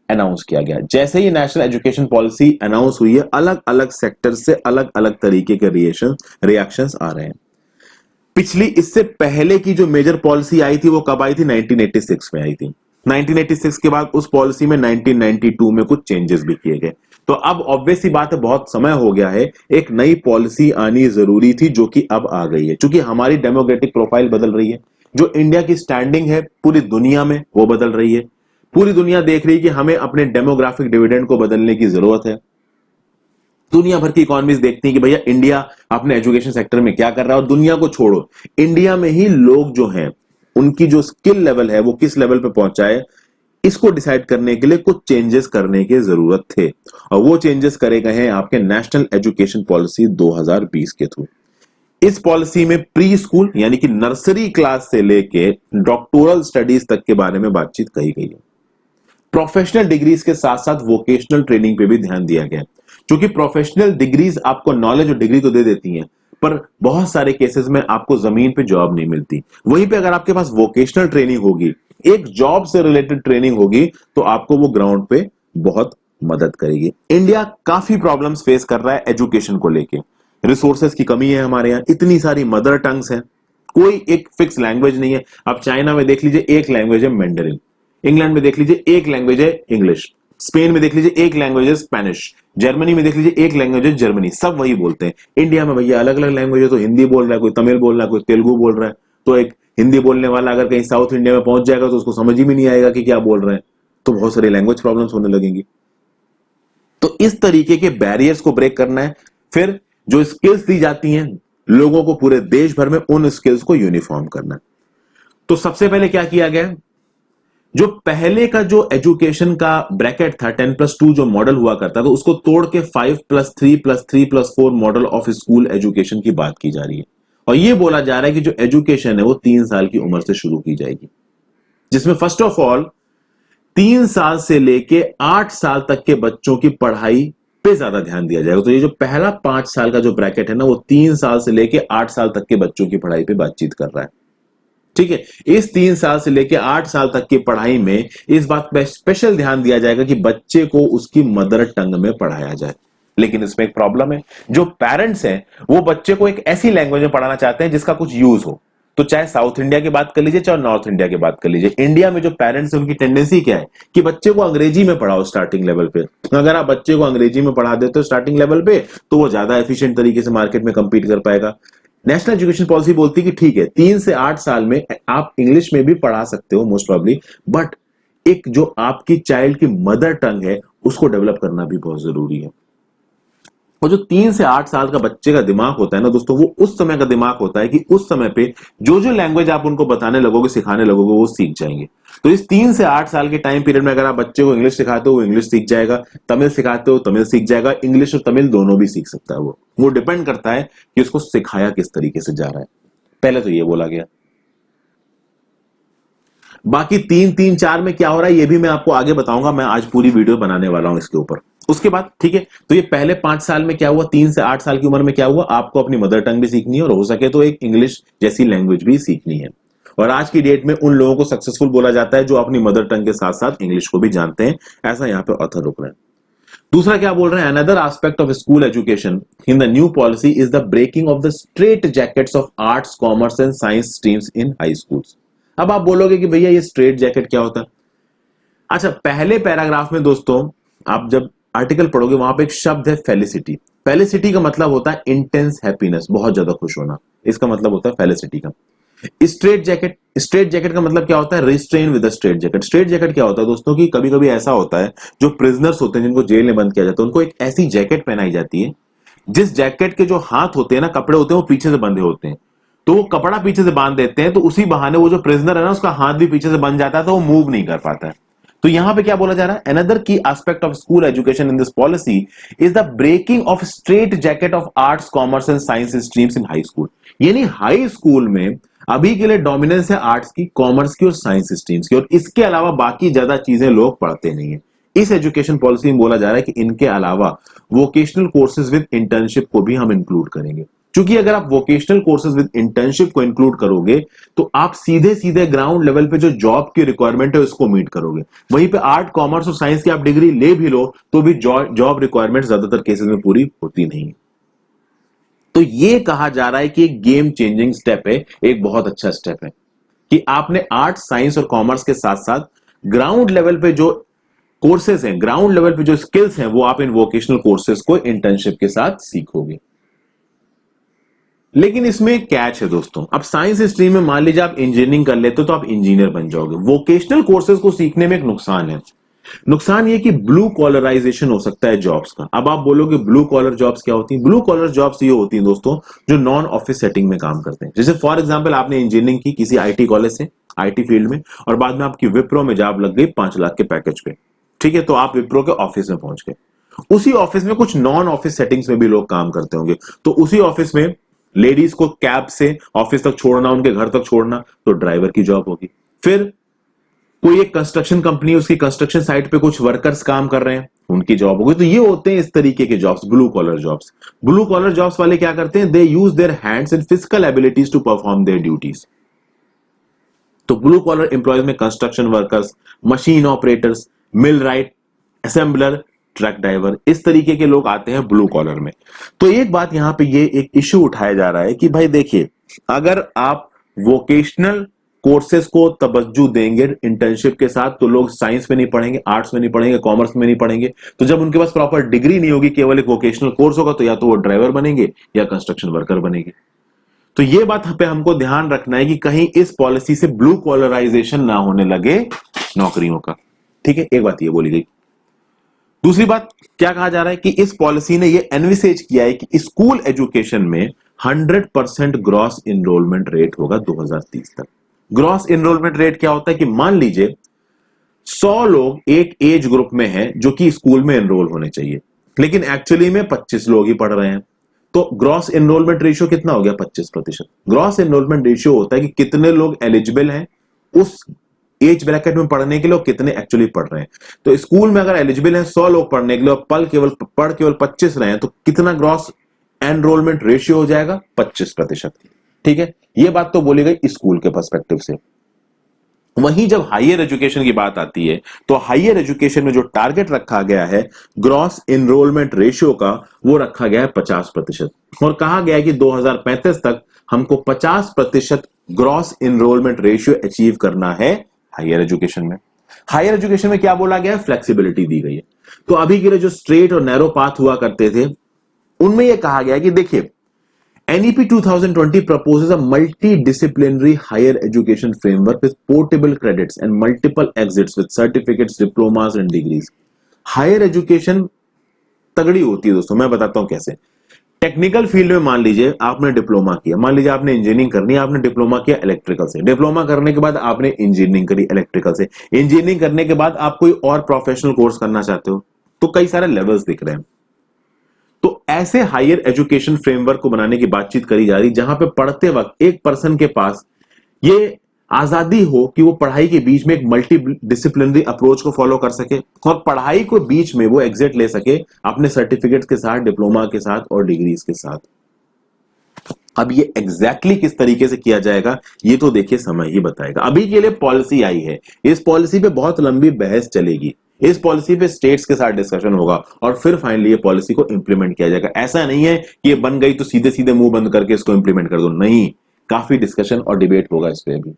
अनाउंस किया गया। जैसे ही नेशनल एजुकेशन पॉलिसी अनाउंस हुई है, अलग अलग सेक्टर से अलग अलग तरीके के रिएक्शंस आ रहे हैं। पिछली, इससे पहले की जो मेजर पॉलिसी आई थी वो कब आई थी? 1986 में आई थी। 1986 के बाद उस पॉलिसी में 1992 में कुछ चेंजेस भी किए गए। तो अब ऑब्वियस सी बात है, बहुत समय हो गया है, एक नई पॉलिसी आनी जरूरी थी, जो कि अब आ गई है। क्योंकि हमारी डेमोक्रेटिक प्रोफाइल बदल रही है, जो इंडिया की स्टैंडिंग है पूरी दुनिया में वो बदल रही है। पूरी दुनिया देख रही है कि हमें अपने डेमोग्राफिक डिविडेंड को बदलने की जरूरत है। दुनिया भर की इकोनॉमीज देखती हैं कि भैया इंडिया अपने एजुकेशन सेक्टर में क्या कर रहा है। और दुनिया को छोड़ो, इंडिया में ही लोग जो हैं उनकी जो स्किल लेवल है वो किस लेवल पे पहुंचा है, इसको डिसाइड करने के लिए कुछ चेंजेस करने की जरूरत थे, और वो चेंजेस करे गए हैं आपके नेशनल एजुकेशन पॉलिसी 2020 के थ्रू। इस पॉलिसी में प्री स्कूल यानी कि नर्सरी क्लास से लेके डॉक्टोरल स्टडीज तक के बारे में बातचीत कही गई है। प्रोफेशनल डिग्रीज के साथ साथ वोकेशनल ट्रेनिंग पे भी ध्यान दिया गया है, क्योंकि प्रोफेशनल डिग्रीज आपको नॉलेज और डिग्री तो दे देती हैं, पर बहुत सारे केसेस में आपको जमीन पे जॉब नहीं मिलती। वहीं पे अगर आपके पास वोकेशनल ट्रेनिंग होगी, एक जॉब से रिलेटेड ट्रेनिंग होगी, तो आपको वो ग्राउंड पे बहुत मदद करेगी। इंडिया काफी प्रॉब्लम्स फेस कर रहा है एजुकेशन को लेके। रिसोर्सेज की कमी है हमारे यहाँ, इतनी सारी मदर टंग्स हैं, कोई एक फिक्स लैंग्वेज नहीं है। अब चाइना में देख लीजिए एक लैंग्वेज है मैंडरिन, इंग्लैंड में देख लीजिए एक लैंग्वेज है इंग्लिश, स्पेन में देख लीजिए एक लैंग्वेज है स्पेनिश, जर्मनी में देख लीजिए एक लैंग्वेज है जर्मनी, सब वही बोलते हैं। इंडिया में भैया अलग अलग लैंग्वेज है, तो हिंदी बोल रहा है कोई, तमिल बोल रहा है कोई, तेलुगु बोल रहा है, तो एक हिंदी बोलने वाला अगर कहीं साउथ इंडिया में पहुंच जाएगा तो उसको समझ ही में नहीं आएगा कि क्या बोल रहे हैं, तो बहुत सारी लैंग्वेज प्रॉब्लम्स होने लगेंगी। तो इस तरीके के बैरियर्स को ब्रेक करना है। फिर जो स्किल्स दी जाती हैं लोगों को पूरे देश भर में, उन स्किल्स को यूनिफॉर्म करना है। तो सबसे पहले क्या किया गया, जो पहले का जो एजुकेशन का ब्रैकेट था 10+2 जो मॉडल हुआ करता था, उसको तोड़ के 5+3+3+4 मॉडल ऑफ स्कूल एजुकेशन की बात की जा रही है। और यह बोला जा रहा है कि जो एजुकेशन है वो 3 साल की उम्र से शुरू की जाएगी, जिसमें फर्स्ट ऑफ ऑल 3 साल से लेके 8 साल तक के बच्चों की पढ़ाई पे ज्यादा ध्यान दिया जाएगा। तो ये जो पहला 5 साल का जो ब्रैकेट है ना, वो 3 साल से लेके 8 साल तक के बच्चों की पढ़ाई पे बातचीत कर रहा है। ठीक है, इस 3 साल से लेके 8 साल तक की पढ़ाई में इस बात पे स्पेशल ध्यान दिया जाएगा कि बच्चे को उसकी मदर टंग में पढ़ाया जाए। लेकिन इसमें एक प्रॉब्लम है, जो पेरेंट्स हैं वो बच्चे को एक ऐसी लैंग्वेज में पढ़ाना चाहते हैं जिसका कुछ यूज हो। तो चाहे साउथ इंडिया की बात कर लीजिए, चाहे नॉर्थ इंडिया की बात कर लीजिए, इंडिया में जो पेरेंट्स हैं उनकी टेंडेंसी क्या है कि बच्चे को अंग्रेजी में पढ़ाओ स्टार्टिंग लेवल पे। अगर आप बच्चे को अंग्रेजी में पढ़ा देते हो स्टार्टिंग लेवल पे, तो वो ज्यादा एफिशिएंट तरीके से मार्केट में कंपीट कर पाएगा। नेशनल एजुकेशन पॉलिसी बोलती है कि ठीक है 3 से 8 साल में आप इंग्लिश में भी पढ़ा सकते हो मोस्ट प्रॉब्ली, बट एक जो आपकी चाइल्ड की मदर टंग है उसको डेवलप करना भी बहुत जरूरी है। और जो 3 से 8 साल का बच्चे का दिमाग होता है ना दोस्तों, वो उस समय का दिमाग होता है कि उस समय पे जो जो लैंग्वेज आप उनको बताने लगोगे, सिखाने लगोगे, वो सीख जाएंगे। तो इस 3 से 8 साल के टाइम पीरियड में अगर आप बच्चे को इंग्लिश सिखाते हो वो इंग्लिश सीख जाएगा, तमिल सिखाते हो तमिल सीख जाएगा, इंग्लिश और तमिल दोनों भी सीख सकता है। वो डिपेंड करता है कि उसको सिखाया किस तरीके से जा रहा है। पहले तो ये बोला गया। बाकी 3-3-4 में क्या हो रहा है ये भी मैं आपको आगे बताऊंगा, मैं आज पूरी वीडियो बनाने वाला हूं इसके ऊपर। उसके बाद ठीक है, तो ये पहले 5 साल में क्या हुआ, 3 से 8 साल की उम्र में क्या हुआ, आपको अपनी मदर टंग भी सीखनी है और हो सके तो एक इंग्लिश जैसी लैंग्वेज भी सीखनी है। और आज की डेट में उन लोगों को सक्सेसफुल बोला जाता है जो अपनी मदर टंग के साथ साथ इंग्लिश को भी जानते हैं, ऐसा यहाँ पे ऑथर रुक रहे हैं। दूसरा क्या बोल रहे हैं, another aspect of school education in the new policy is the breaking of the strait jackets of arts, commerce and science streams in high schools. अब आप बोलोगे कि भैया ये स्ट्रेट जैकेट क्या होता है। अच्छा, पहले पैराग्राफ में दोस्तों आप जब आर्टिकल पढ़ोगे वहां पे एक शब्द है फेलिसिटी। फेलिसिटी का मतलब होता है इंटेंस हैप्पीनेस, बहुत ज्यादा खुश होना, इसका मतलब होता है फेलिसिटी का। स्ट्रेट जैकेट, स्ट्रेट जैकेट का मतलब क्या होता है, restrain with straight jacket. Straight jacket क्या होता है दोस्तों कि कभी कभी ऐसा होता है जो प्रिजनर्स होते हैं जिनको जेल में बंद किया जाता है, उनको एक ऐसी जैकेट पहनाई जाती है जिस जैकेट के जो हाथ होते हैं ना, कपड़े होते हैं, वो पीछे से बंधे होते हैं। तो वो कपड़ा पीछे से बांध देते हैं, तो उसी बहाने वो जो प्रिजनर है ना उसका हाथ भी पीछे से बंध जाता है, तो वो मूव नहीं कर पाता है। तो यहां पे क्या बोला जा रहा है, another key aspect of school education in this policy is the breaking of strait jacket of arts, commerce and science streams in high school. यानी हाई स्कूल में अभी के लिए डोमिनेंस है आर्ट्स की, कॉमर्स की और साइंस स्ट्रीम्स की, और इसके अलावा बाकी ज्यादा चीजें लोग पढ़ते नहीं है। इस एजुकेशन पॉलिसी में बोला जा रहा है कि इनके अलावा वोकेशनल कोर्सेज विद इंटर्नशिप को भी हम इंक्लूड करेंगे, क्योंकि अगर आप वोकेशनल कोर्सेज विद इंटर्नशिप को इंक्लूड करोगे तो आप सीधे सीधे ग्राउंड लेवल पे जो जॉब की रिक्वायरमेंट है उसको मीट करोगे। वहीं पे आर्ट, कॉमर्स और साइंस की आप डिग्री ले भी लो तो भी जॉब रिक्वायरमेंट ज्यादातर केसेस में पूरी होती नहीं। तो ये कहा जा रहा है कि एक गेम चेंजिंग स्टेप है, एक बहुत अच्छा स्टेप है कि आपने आर्ट, साइंस और कॉमर्स के साथ साथ ग्राउंड लेवल पे जो कोर्सेज हैं, ग्राउंड लेवल पे जो स्किल्स हैं, वो आप इन वोकेशनल कोर्सेज को इंटर्नशिप के साथ सीखोगे। लेकिन इसमें एक कैच है दोस्तों, अब साइंस स्ट्रीम में मान लीजिए आप इंजीनियरिंग कर लेते हो तो आप इंजीनियर बन जाओगे। वोकेशनल कोर्सेज को सीखने में एक नुकसान है, नुकसान ये कि ब्लू कॉलराइजेशन हो सकता है जॉब्स का। अब आप बोलोगे ब्लू कॉलर जॉब्स क्या होती हैं? ब्लू कॉलर जॉब्स ये होती हैं दोस्तों जो नॉन ऑफिस सेटिंग में काम करते हैं। जैसे फॉर एग्जांपल आपने इंजीनियरिंग की किसी आईटी कॉलेज से, आईटी फील्ड में, और बाद में आपकी विप्रो में जॉब लग गई 5 लाख के पैकेज पे, ठीक है, तो आप विप्रो के ऑफिस में पहुंच गए। उसी ऑफिस में कुछ नॉन ऑफिस सेटिंग्स में भी लोग काम करते होंगे, तो उसी ऑफिस में लेडीज को कैब से ऑफिस तक छोड़ना, उनके घर तक छोड़ना, तो ड्राइवर की जॉब होगी। फिर कोई एक कंस्ट्रक्शन कंपनी, उसकी कंस्ट्रक्शन साइट पे कुछ वर्कर्स काम कर रहे हैं, उनकी जॉब होगी। तो ये होते हैं इस तरीके के jobs, blue collar jobs. Blue collar jobs वाले क्या करते हैं, they use their hands and physical abilities to perform their duties. तो ब्लू कॉलर एम्प्लॉयज में construction workers, machine operators, millwright, assembler, truck driver, इस तरीके के लोग आते हैं ब्लू कॉलर में। तो एक बात यहां पे ये एक इश्यू उठाया जा रहा है कि भाई देखिए, अगर आप वोकेशनल कोर्सेज को तवज्जो देंगे इंटर्नशिप के साथ, तो लोग साइंस में नहीं पढ़ेंगे, आर्ट्स में नहीं पढ़ेंगे, कॉमर्स में नहीं पढ़ेंगे। तो जब उनके पास प्रॉपर डिग्री नहीं होगी, केवल एक वोकेशनल कोर्स होगा, तो या तो वो ड्राइवर बनेंगे या कंस्ट्रक्शन वर्कर बनेंगे। तो ये बात पे हमको ध्यान रखना है कि कहीं इस पॉलिसी से ब्लू कॉलराइजेशन ना होने लगे नौकरियों का, ठीक है, एक बात ये बोली गई। दूसरी बात क्या कहा जा रहा है कि इस पॉलिसी ने ये एनविसेज किया है कि स्कूल एजुकेशन में 100% ग्रॉस इनरोलमेंट रेट होगा 2030 तक। ग्रॉस इनरोलमेंट रेट क्या होता है कि मान लीजिए 100 लोग एक एज ग्रुप में हैं जो कि स्कूल में एनरोल होने चाहिए, लेकिन एक्चुअली में 25 लोग ही पढ़ रहे हैं, तो ग्रॉस एनरोलमेंट रेशियो कितना हो गया, 25%। ग्रॉस एनरोलमेंट रेशियो होता है कि कितने लोग एलिजिबल हैं उस एज ब्रैकेट में पढ़ने के लिए और कितने एक्चुअली पढ़ रहे हैं। तो स्कूल में अगर एलिजिबल हैं 100 लोग पढ़ने के लिए और पढ़ केवल 25 रहे हैं, तो कितना ग्रॉस एनरोलमेंट रेशियो हो जाएगा, 25%। ठीक है, यह बात तो बोली गई स्कूल के पर्सपेक्टिव से। वहीं जब हायर एजुकेशन की बात आती है, तो हायर एजुकेशन में जो टारगेट रखा गया है ग्रॉस एनरोलमेंट रेशियो का, वो रखा गया है 50%, और कहा गया है कि 2035 तक हमको 50% ग्रॉस एनरोलमेंट रेशियो अचीव करना है हायर एजुकेशन में। हायर एजुकेशन में क्या बोला गया है, फ्लेक्सिबिलिटी दी गई है। तो अभी के लिए जो स्ट्रेट और नैरो पाथ हुआ करते थे, उनमें यह कहा गया कि देखिए, NEP 2020 proposes a multidisciplinary higher education framework with portable credits and multiple exits with certificates, diplomas and degrees. Higher education तगड़ी होती है दोस्तों, मैं बताता हूं कैसे। टेक्निकल फील्ड में मान लीजिए आपने डिप्लोमा किया, मान लीजिए आपने इंजीनियरिंग करनी है, आपने डिप्लोमा किया इलेक्ट्रिकल से, डिप्लोमा करने के बाद आपने इंजीनियरिंग करी इलेक्ट्रिकल से, इंजीनियरिंग करने के बाद आप कोई और प्रोफेशनल कोर्स करना चाहते हो, तो कई सारे लेवल्स दिख रहे हैं। तो ऐसे हायर एजुकेशन फ्रेमवर्क को बनाने की बातचीत करी जा रही, जहां पे पढ़ते वक्त एक पर्सन के पास ये आजादी हो कि वो पढ़ाई के बीच में एक मल्टी डिसिप्लिनरी अप्रोच को फॉलो कर सके, और पढ़ाई को बीच में वो एग्जिट ले सके अपने सर्टिफिकेट्स के साथ, डिप्लोमा के साथ और डिग्रीज के साथ। अब ये एग्जैक्टली किस तरीके से किया जाएगा, ये तो देखिए समय ही बताएगा। अभी के लिए पॉलिसी आई है, इस पॉलिसी पे बहुत लंबी बहस चलेगी, इस पॉलिसी पे स्टेट्स के साथ डिस्कशन होगा और फिर फाइनली ये पॉलिसी को इंप्लीमेंट किया जाएगा। ऐसा नहीं है कि ये बन गई तो सीधे सीधे मुंह बंद करके इसको इंप्लीमेंट कर दो, नहीं, काफी डिस्कशन और डिबेट होगा इस पे अभी।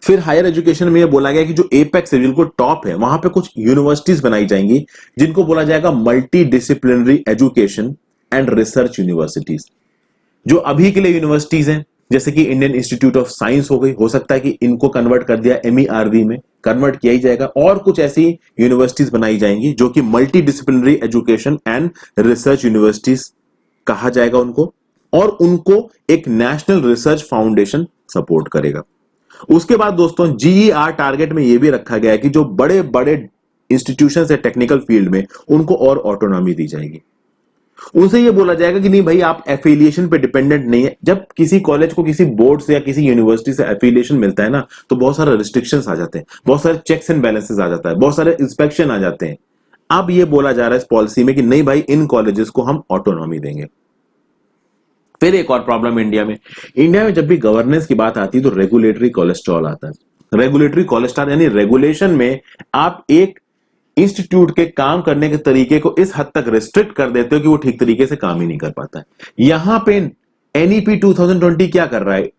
फिर हायर एजुकेशन में ये बोला गया कि जो एपेक्स है, बिल्कुल टॉप है, वहां पे कुछ यूनिवर्सिटीज बनाई जाएंगी जिनको बोला जाएगा multi disciplinary education and research universities. जो अभी के लिए यूनिवर्सिटीज हैं, जैसे कि इंडियन इंस्टीट्यूट ऑफ साइंस हो गई, हो सकता है कि इनको कन्वर्ट कर दिया MERV में, कन्वर्ट किया ही जाएगा, और कुछ ऐसी यूनिवर्सिटीज बनाई जाएंगी जो कि multi disciplinary education and research universities कहा जाएगा उनको, और उनको एक नेशनल रिसर्च फाउंडेशन सपोर्ट करेगा। उसके बाद दोस्तों GER टारगेट में यह भी रखा गया है कि जो बड़े बड़े इंस्टीट्यूशन है टेक्निकल फील्ड में, उनको और ऑटोनॉमी दी जाएगी। उनसे ये बोला जाएगा कि नहीं भाई, आप एफिलिएशन पे डिपेंडेंट नहीं है। जब किसी कॉलेज को किसी बोर्ड से या किसी यूनिवर्सिटी से एफिलिएशन मिलता है ना, तो बहुत सारे रिस्ट्रिक्शंस आ जाते हैं, बहुत सारे चेक्स एंड बैलेंसेस आ जाता है, बहुत सारे इंस्पेक्शन आ जाते हैं। अब ये बोला जा रहा है इस पॉलिसी में कि नहीं भाई, इन कॉलेजेस को हम ऑटोनॉमी देंगे। फिर एक और प्रॉब्लम इंडिया में जब भी गवर्नेंस की बात आती है तो रेगुलेटरी कोलेस्ट्रॉल आता है। रेगुलेटरी कोलेस्ट्रॉल यानी रेगुलेशन में आप एक इंस्टीट्यूट के काम करने के तरीके को इस हद तक रिस्ट्रिक्ट कर देते हो कि वो ठीक तरीके से काम ही नहीं कर पाता है। यहां पे NEP 2020 क्या कर रहा है,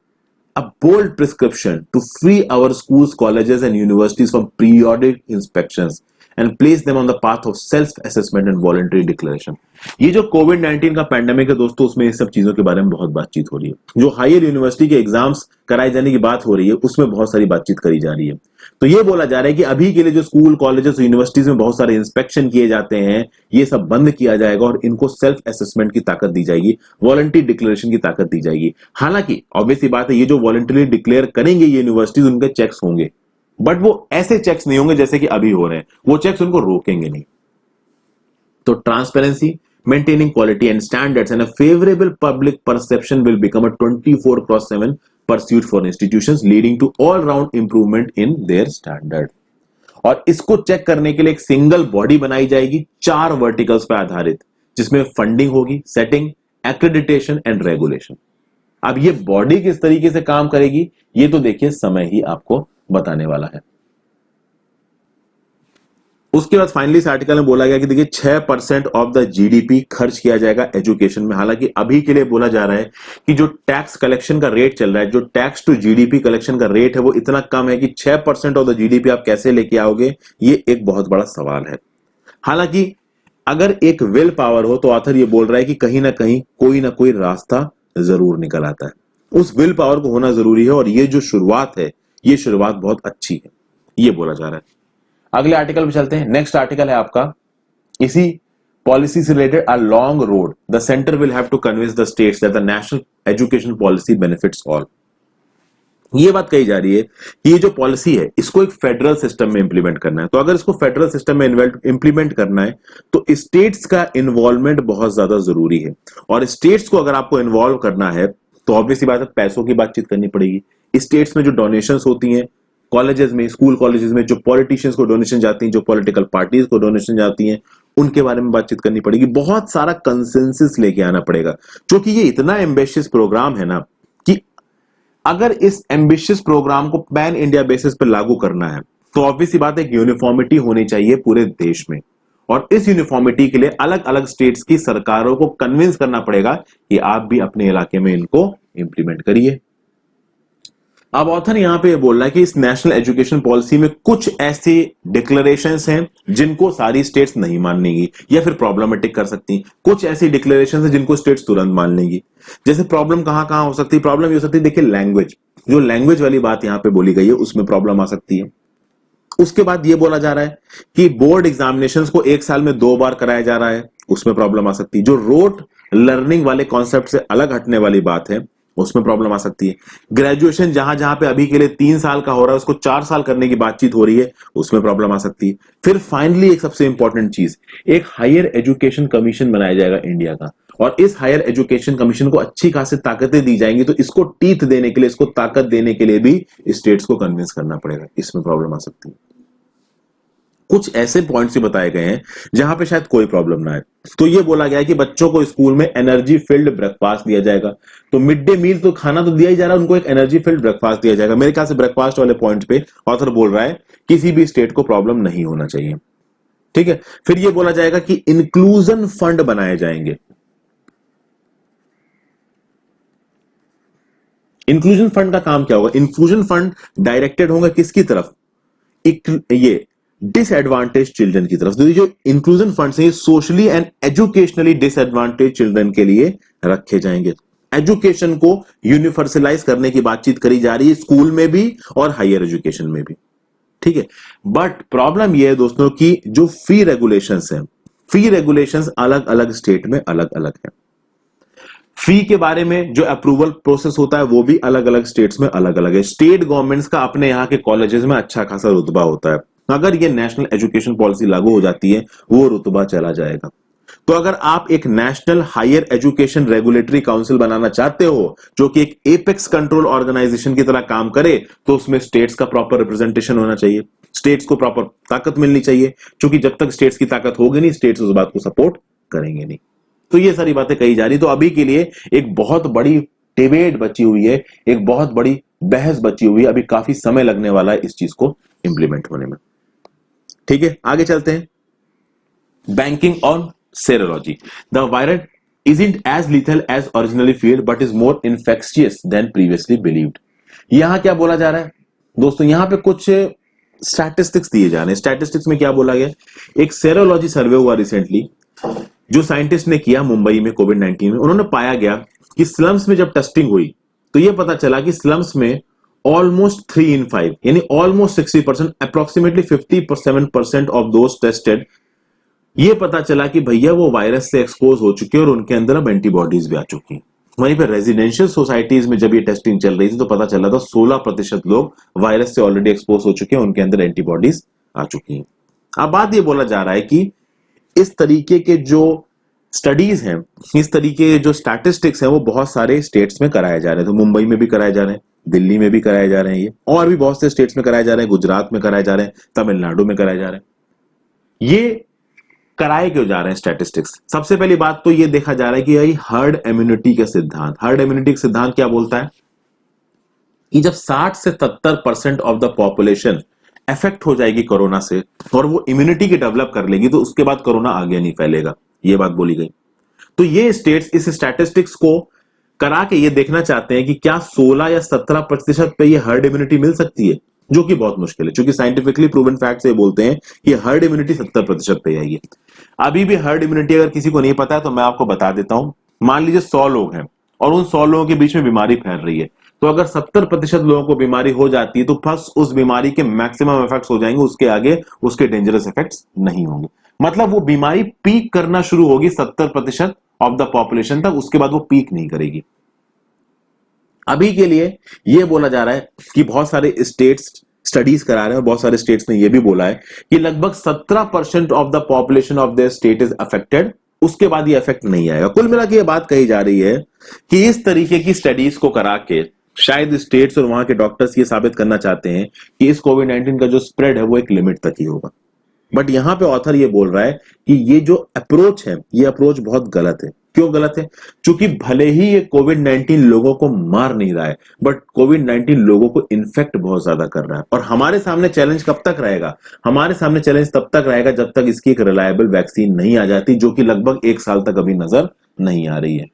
a bold prescription to free our schools, colleges and universities from periodic inspections and place them on the path of self assessment and voluntary declaration। ये जो कोविड-19 का पैंडेमिक है दोस्तों, उसमें इस सब चीजों के बारे में बहुत बातचीत हो रही है। जो हायर यूनिवर्सिटी के एग्जाम्स कराए जाने की बात हो रही है, उसमें बहुत सारी बातचीत करी जा रही है। तो ये बोला जा रहा है कि अभी के लिए जो स्कूल, कॉलेजेस, यूनिवर्सिटीज में बहुत सारे इंस्पेक्शन किए जाते हैं, ये सब बंद किया जाएगा और इनको सेल्फ असेसमेंट की ताकत दी जाएगी, वॉलंटरी डिक्लेरेशन की ताकत दी जाएगी। हालांकि ऑब्वियस सी बात है, ये जो वॉलंटरी डिक्लेयर करेंगे ये यूनिवर्सिटीज, उनके चेक्स होंगे, बट वो ऐसे चेक्स नहीं होंगे जैसे कि अभी हो रहे हैं। वो चेक्स उनको रोकेंगे नहीं। तो transparency, maintaining quality and standards and a favorable public perception will become a 24/7 pursuit for institutions, leading to all round improvement in their standard। और इसको चेक करने के लिए एक सिंगल बॉडी बनाई जाएगी 4 वर्टिकल्स पर आधारित, जिसमें फंडिंग होगी, सेटिंग, एक्रेडिटेशन एंड रेगुलेशन। अब ये बॉडी किस तरीके से काम करेगी, ये तो देखिए समय ही आपको बताने वाला है। उसके बाद फाइनली इस आर्टिकल में बोला गया कि देखिए 6% ऑफ द जीडीपी खर्च किया जाएगा एजुकेशन में। हालांकि अभी के लिए बोला जा रहा है कि जो टैक्स कलेक्शन का रेट चल रहा है, जो टैक्स टू जीडीपी कलेक्शन का रेट है, वो इतना कम है कि 6% ऑफ द जीडीपी आप कैसे लेके आओगे, ये एक बहुत बड़ा सवाल है। हालांकि अगर एक विल पावर हो तो ऑथर ये बोल रहा है कि कहीं ना कहीं कोई ना कोई रास्ता जरूर निकल आता है। उस विल पावर को होना जरूरी है और ये जो शुरुआत है, ये शुरुआत बहुत अच्छी है, ये बोला जा रहा है। अगले आर्टिकल पे चलते हैं। नेक्स्ट आर्टिकल है आपका इसी पॉलिसी से related, a long road the centre will have to convince the states that the national education policy benefits all. ये बात कही जा रही है कि ये जो पॉलिसी है, इसको एक फेडरल सिस्टम में इंप्लीमेंट करना है। तो अगर इसको फेडरल सिस्टम में इंप्लीमेंट करना है तो स्टेट्स का इन्वॉल्वमेंट बहुत ज्यादा जरूरी है। और स्टेट्स को अगर आपको इन्वॉल्व करना है तो ऑब्वियसली बात है, पैसों की बातचीत करनी पड़ेगी। स्टेट्स में जो डोनेशंस होती हैं, कॉलेजेस में, स्कूल कॉलेजेस में जो पॉलिटिशियंस को डोनेशन जाती हैं, जो पॉलिटिकल पार्टीज को डोनेशन जाती हैं, उनके बारे में बातचीत करनी पड़ेगी। बहुत सारा कंसेंसस लेके आना पड़ेगा, क्योंकि ये इतना एम्बिशियस प्रोग्राम है ना कि अगर इस एम्बिशियस प्रोग्राम को पैन इंडिया बेसिस पर लागू करना है तो ऑब्वियसली बात है, एक यूनिफॉर्मिटी होनी चाहिए पूरे देश में। और इस यूनिफॉर्मिटी के लिए अलग अलग स्टेट्स की सरकारों को कन्विंस करना पड़ेगा कि आप भी अपने इलाके में इनको इंप्लीमेंट करिए। अब ऑथर यहां पे बोल रहा है कि इस नेशनल एजुकेशन पॉलिसी में कुछ ऐसी डिक्लेरेशंस हैं जिनको सारी स्टेट्स नहीं मानेंगी या फिर प्रॉब्लमेटिक कर सकती। कुछ ऐसी डिक्लेरेशंस हैं जिनको स्टेट्स तुरंत मान लेंगी। जैसे प्रॉब्लम कहां हो सकती है, प्रॉब्लम ये हो सकती है, देखिए लैंग्वेज, जो लैंग्वेज वाली बात यहां पे बोली गई है उसमें प्रॉब्लम आ सकती है। उसके बाद ये बोला जा रहा है कि बोर्ड एग्जामिनेशंस को 1 साल में 2 बार कराया जा रहा है, उसमें प्रॉब्लम आ सकती है। जो रोट लर्निंग वाले कॉन्सेप्ट से अलग हटने वाली बात है, उसमें प्रॉब्लम आ सकती है। ग्रेजुएशन जहां जहां पे अभी के लिए 3 साल का हो रहा है, उसको 4 साल करने की बातचीत हो रही है, उसमें प्रॉब्लम आ सकती है। फिर फाइनली एक सबसे इंपॉर्टेंट चीज, एक हायर एजुकेशन कमीशन बनाया जाएगा इंडिया का, और इस हायर एजुकेशन कमीशन को अच्छी खासी ताकतें दी जाएंगी। तो इसको टीथ देने के लिए, इसको ताकत देने के लिए भी स्टेट्स को कन्विंस करना पड़ेगा, इसमें प्रॉब्लम आ सकती है। कुछ ऐसे पॉइंट्स भी बताए गए हैं जहां पे शायद कोई प्रॉब्लम ना आए। तो ये बोला गया है कि बच्चों को स्कूल में एनर्जी फिल्ड ब्रेकफास्ट दिया जाएगा। तो मिड डे मील तो खाना तो दिया ही जा रहा है, उनको एक एनर्जी फिल्ड ब्रेकफास्ट दिया जाएगा। मेरे ख्याल से ब्रेकफास्ट वाले पॉइंट पे ऑथर बोल रहा है किसी भी स्टेट को प्रॉब्लम नहीं होना चाहिए, ठीक है। फिर ये बोला जाएगा कि इंक्लूजन फंड बनाए जाएंगे। इंक्लूजन फंड का काम क्या होगा? इंक्लूजन फंड डायरेक्टेड होगा किसकी तरफ? ये डिसएडवांटेज चिल्ड्रन की तरफ। तो जो इंक्लूजन फंड्स हैं socially and educationally disadvantage children के लिए रखे जाएंगे। एजुकेशन को यूनिवर्सलाइज करने की बातचीत करी जा रही है, स्कूल में भी और हायर एजुकेशन में भी, ठीक है। बट प्रॉब्लम यह है दोस्तों कि जो फी रेगुलेशंस हैं, फी रेगुलेशंस अलग अलग स्टेट में अलग अलग है। फी के बारे में जो अप्रूवल प्रोसेस होता है वो भी अलग अलग स्टेट्स में अलग अलग है। स्टेट गवर्नमेंट्स का अपने यहाँ के कॉलेजेस में अच्छा खासा रुतबा होता है। अगर ये नेशनल एजुकेशन पॉलिसी लागू हो जाती है, वो रुतबा चला जाएगा। तो अगर आप एक national higher education regulatory council बनाना चाहते हो जो कि एक एपेक्स कंट्रोल ऑर्गेनाइजेशन की तरह काम करे, तो उसमें स्टेट्स का प्रॉपर रिप्रेजेंटेशन होना चाहिए, स्टेट्स को प्रॉपर ताकत मिलनी चाहिए, क्योंकि जब तक स्टेट्स की ताकत होगी नहीं, स्टेट्स उस बात को सपोर्ट करेंगे नहीं। तो ये सारी बातें कही जा रही। तो अभी के लिए एक बहुत बड़ी डिबेट बची हुई है, एक बहुत बड़ी बहस बची हुई है। अभी काफी समय लगने वाला है इस चीज को इंप्लीमेंट होने में, ठीक है। आगे चलते हैं। Banking on serology. The virus isn't as lethal as originally feared but is more infectious than previously believed. यहां क्या बोला जा रहा है दोस्तों? यहां पे कुछ स्टैटिस्टिक्स दिए जा रहे हैं। स्टैटिस्टिक्स में क्या बोला गया, एक सेरोलॉजी सर्वे हुआ रिसेंटली जो साइंटिस्ट ने किया मुंबई में कोविड-19 में। उन्होंने पाया गया कि स्लम्स में जब टेस्टिंग हुई तो यह पता चला कि स्लम्स में ऑलमोस्ट 3 in 5 यानी almost 60%, approximately 57% of those tested, ये पता चला कि भैया वो वायरस से एक्सपोज हो चुके हैं और उनके अंदर अब एंटीबॉडीज भी आ चुकी हैं। वहीं पर रेजिडेंशियल सोसाइटीज में जब ये टेस्टिंग चल रही थी तो पता चला था 16% लोग वायरस से ऑलरेडी एक्सपोज हो चुके हैं, उनके अंदर एंटीबॉडीज आ चुकी हैं। अब बात ये बोला जा रहा है कि इस तरीके के जो स्टडीज हैं, इस तरीके के जो स्टैटिस्टिक्स हैं वो बहुत सारे स्टेट्स में कराए जा रहे हैं। तो मुंबई में भी कराए जा रहे हैं, दिल्ली में भी कराए जा रहे हैं, ये और भी बहुत से स्टेट्स में कराए जा रहे हैं, गुजरात में कराए जा रहे हैं, तमिलनाडु में कराए जा रहे हैं। ये कराए क्यों जा रहे हैं स्टैटिस्टिक्स? सबसे पहली बात तो ये देखा जा रहा है कि यही हर्ड इम्यूनिटी का सिद्धांत, हर्ड इम्यूनिटी का सिद्धांत क्या बोलता है कि जब 60 से 70% ऑफ द पॉपुलेशन अफेक्ट हो जाएगी कोरोना से और वो इम्यूनिटी की डेवलप कर लेगी तो उसके बाद कोरोना आगे नहीं फैलेगा, ये बात बोली गई। तो ये स्टेट्स इस स्टैटिस्टिक्स को करा के ये देखना चाहते हैं कि क्या 16 या 17% पे ये हर्ड इम्यूनिटी मिल सकती है, जो कि बहुत मुश्किल है, क्योंकि साइंटिफिकली प्रूवन फैक्ट से बोलते हैं कि हर्ड इम्यूनिटी 70% पे आई है। अभी भी हर्ड इम्यूनिटी अगर किसी को नहीं पता है तो मैं आपको बता देता हूं। मान लीजिए 100 लोग हैं और उन 100 लोगों के बीच में बीमारी फैल रही है, तो अगर 70% लोगों को बीमारी हो जाती है तो बस उस बीमारी के मैक्सिमम इफेक्ट्स हो जाएंगे, उसके आगे उसके डेंजरस इफेक्ट्स नहीं होंगे। मतलब वो बीमारी पीक करना शुरू होगी 70% ऑफ द पॉपुलेशन तक, उसके बाद वो पीक नहीं करेगी। अभी के लिए ये बोला जा रहा है कि बहुत सारे स्टेट्स स्टडीज करा रहे हैं और बहुत सारे स्टेट्स ने ये भी बोला है कि लगभग 17% of the population of their state is affected, उसके बाद ये इफेक्ट नहीं आएगा। कुल मिला के ये बात कही जा रही है कि इस तरीके की स्टडीज को करा के शायद स्टेट्स और वहां के डॉक्टर्स ये साबित करना चाहते हैं कि इस कोविड-19 का जो स्प्रेड है वो एक लिमिट तक ही होगा। बट यहां पे ऑथर ये बोल रहा है कि ये जो अप्रोच है, ये अप्रोच बहुत गलत है। क्यों गलत है? क्योंकि भले ही ये कोविड-19 लोगों को मार नहीं रहा है, बट कोविड-19 लोगों को इन्फेक्ट बहुत ज्यादा कर रहा है। और हमारे सामने चैलेंज कब तक रहेगा? हमारे सामने चैलेंज तब तक रहेगा जब तक इसकी एक रिलायबल वैक्सीन नहीं आ जाती, जो कि लगभग 1 साल तक अभी नजर नहीं आ रही है।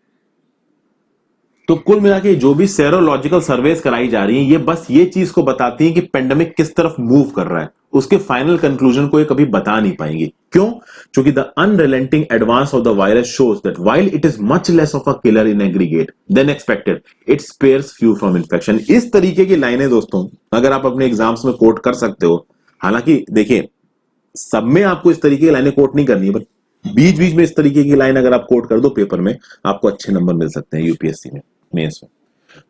तो कुल मिला के जो भी सेरोलॉजिकल सर्वेस कराई जा रही हैं, ये बस ये चीज को बताती हैं कि पेंडेमिक किस तरफ मूव कर रहा है। उसके फाइनल कंक्लूजन को ये कभी बता नहीं पाएंगी। क्यों? क्योंकि the unrelenting advance of the virus shows that while it is much less of a killer in aggregate than expected, it spares few from infection. इस तरीके की लाइनें दोस्तों अगर आप अपने एग्जाम्स में कोट कर सकते हो, हालांकि देखिए सब में आपको इस तरीके की लाइनें कोट नहीं करनी है, बट बीच बीच में इस तरीके की लाइन अगर आप कोट कर दो पेपर में, आपको अच्छे नंबर मिल सकते हैं यूपीएससी में, मेंस में।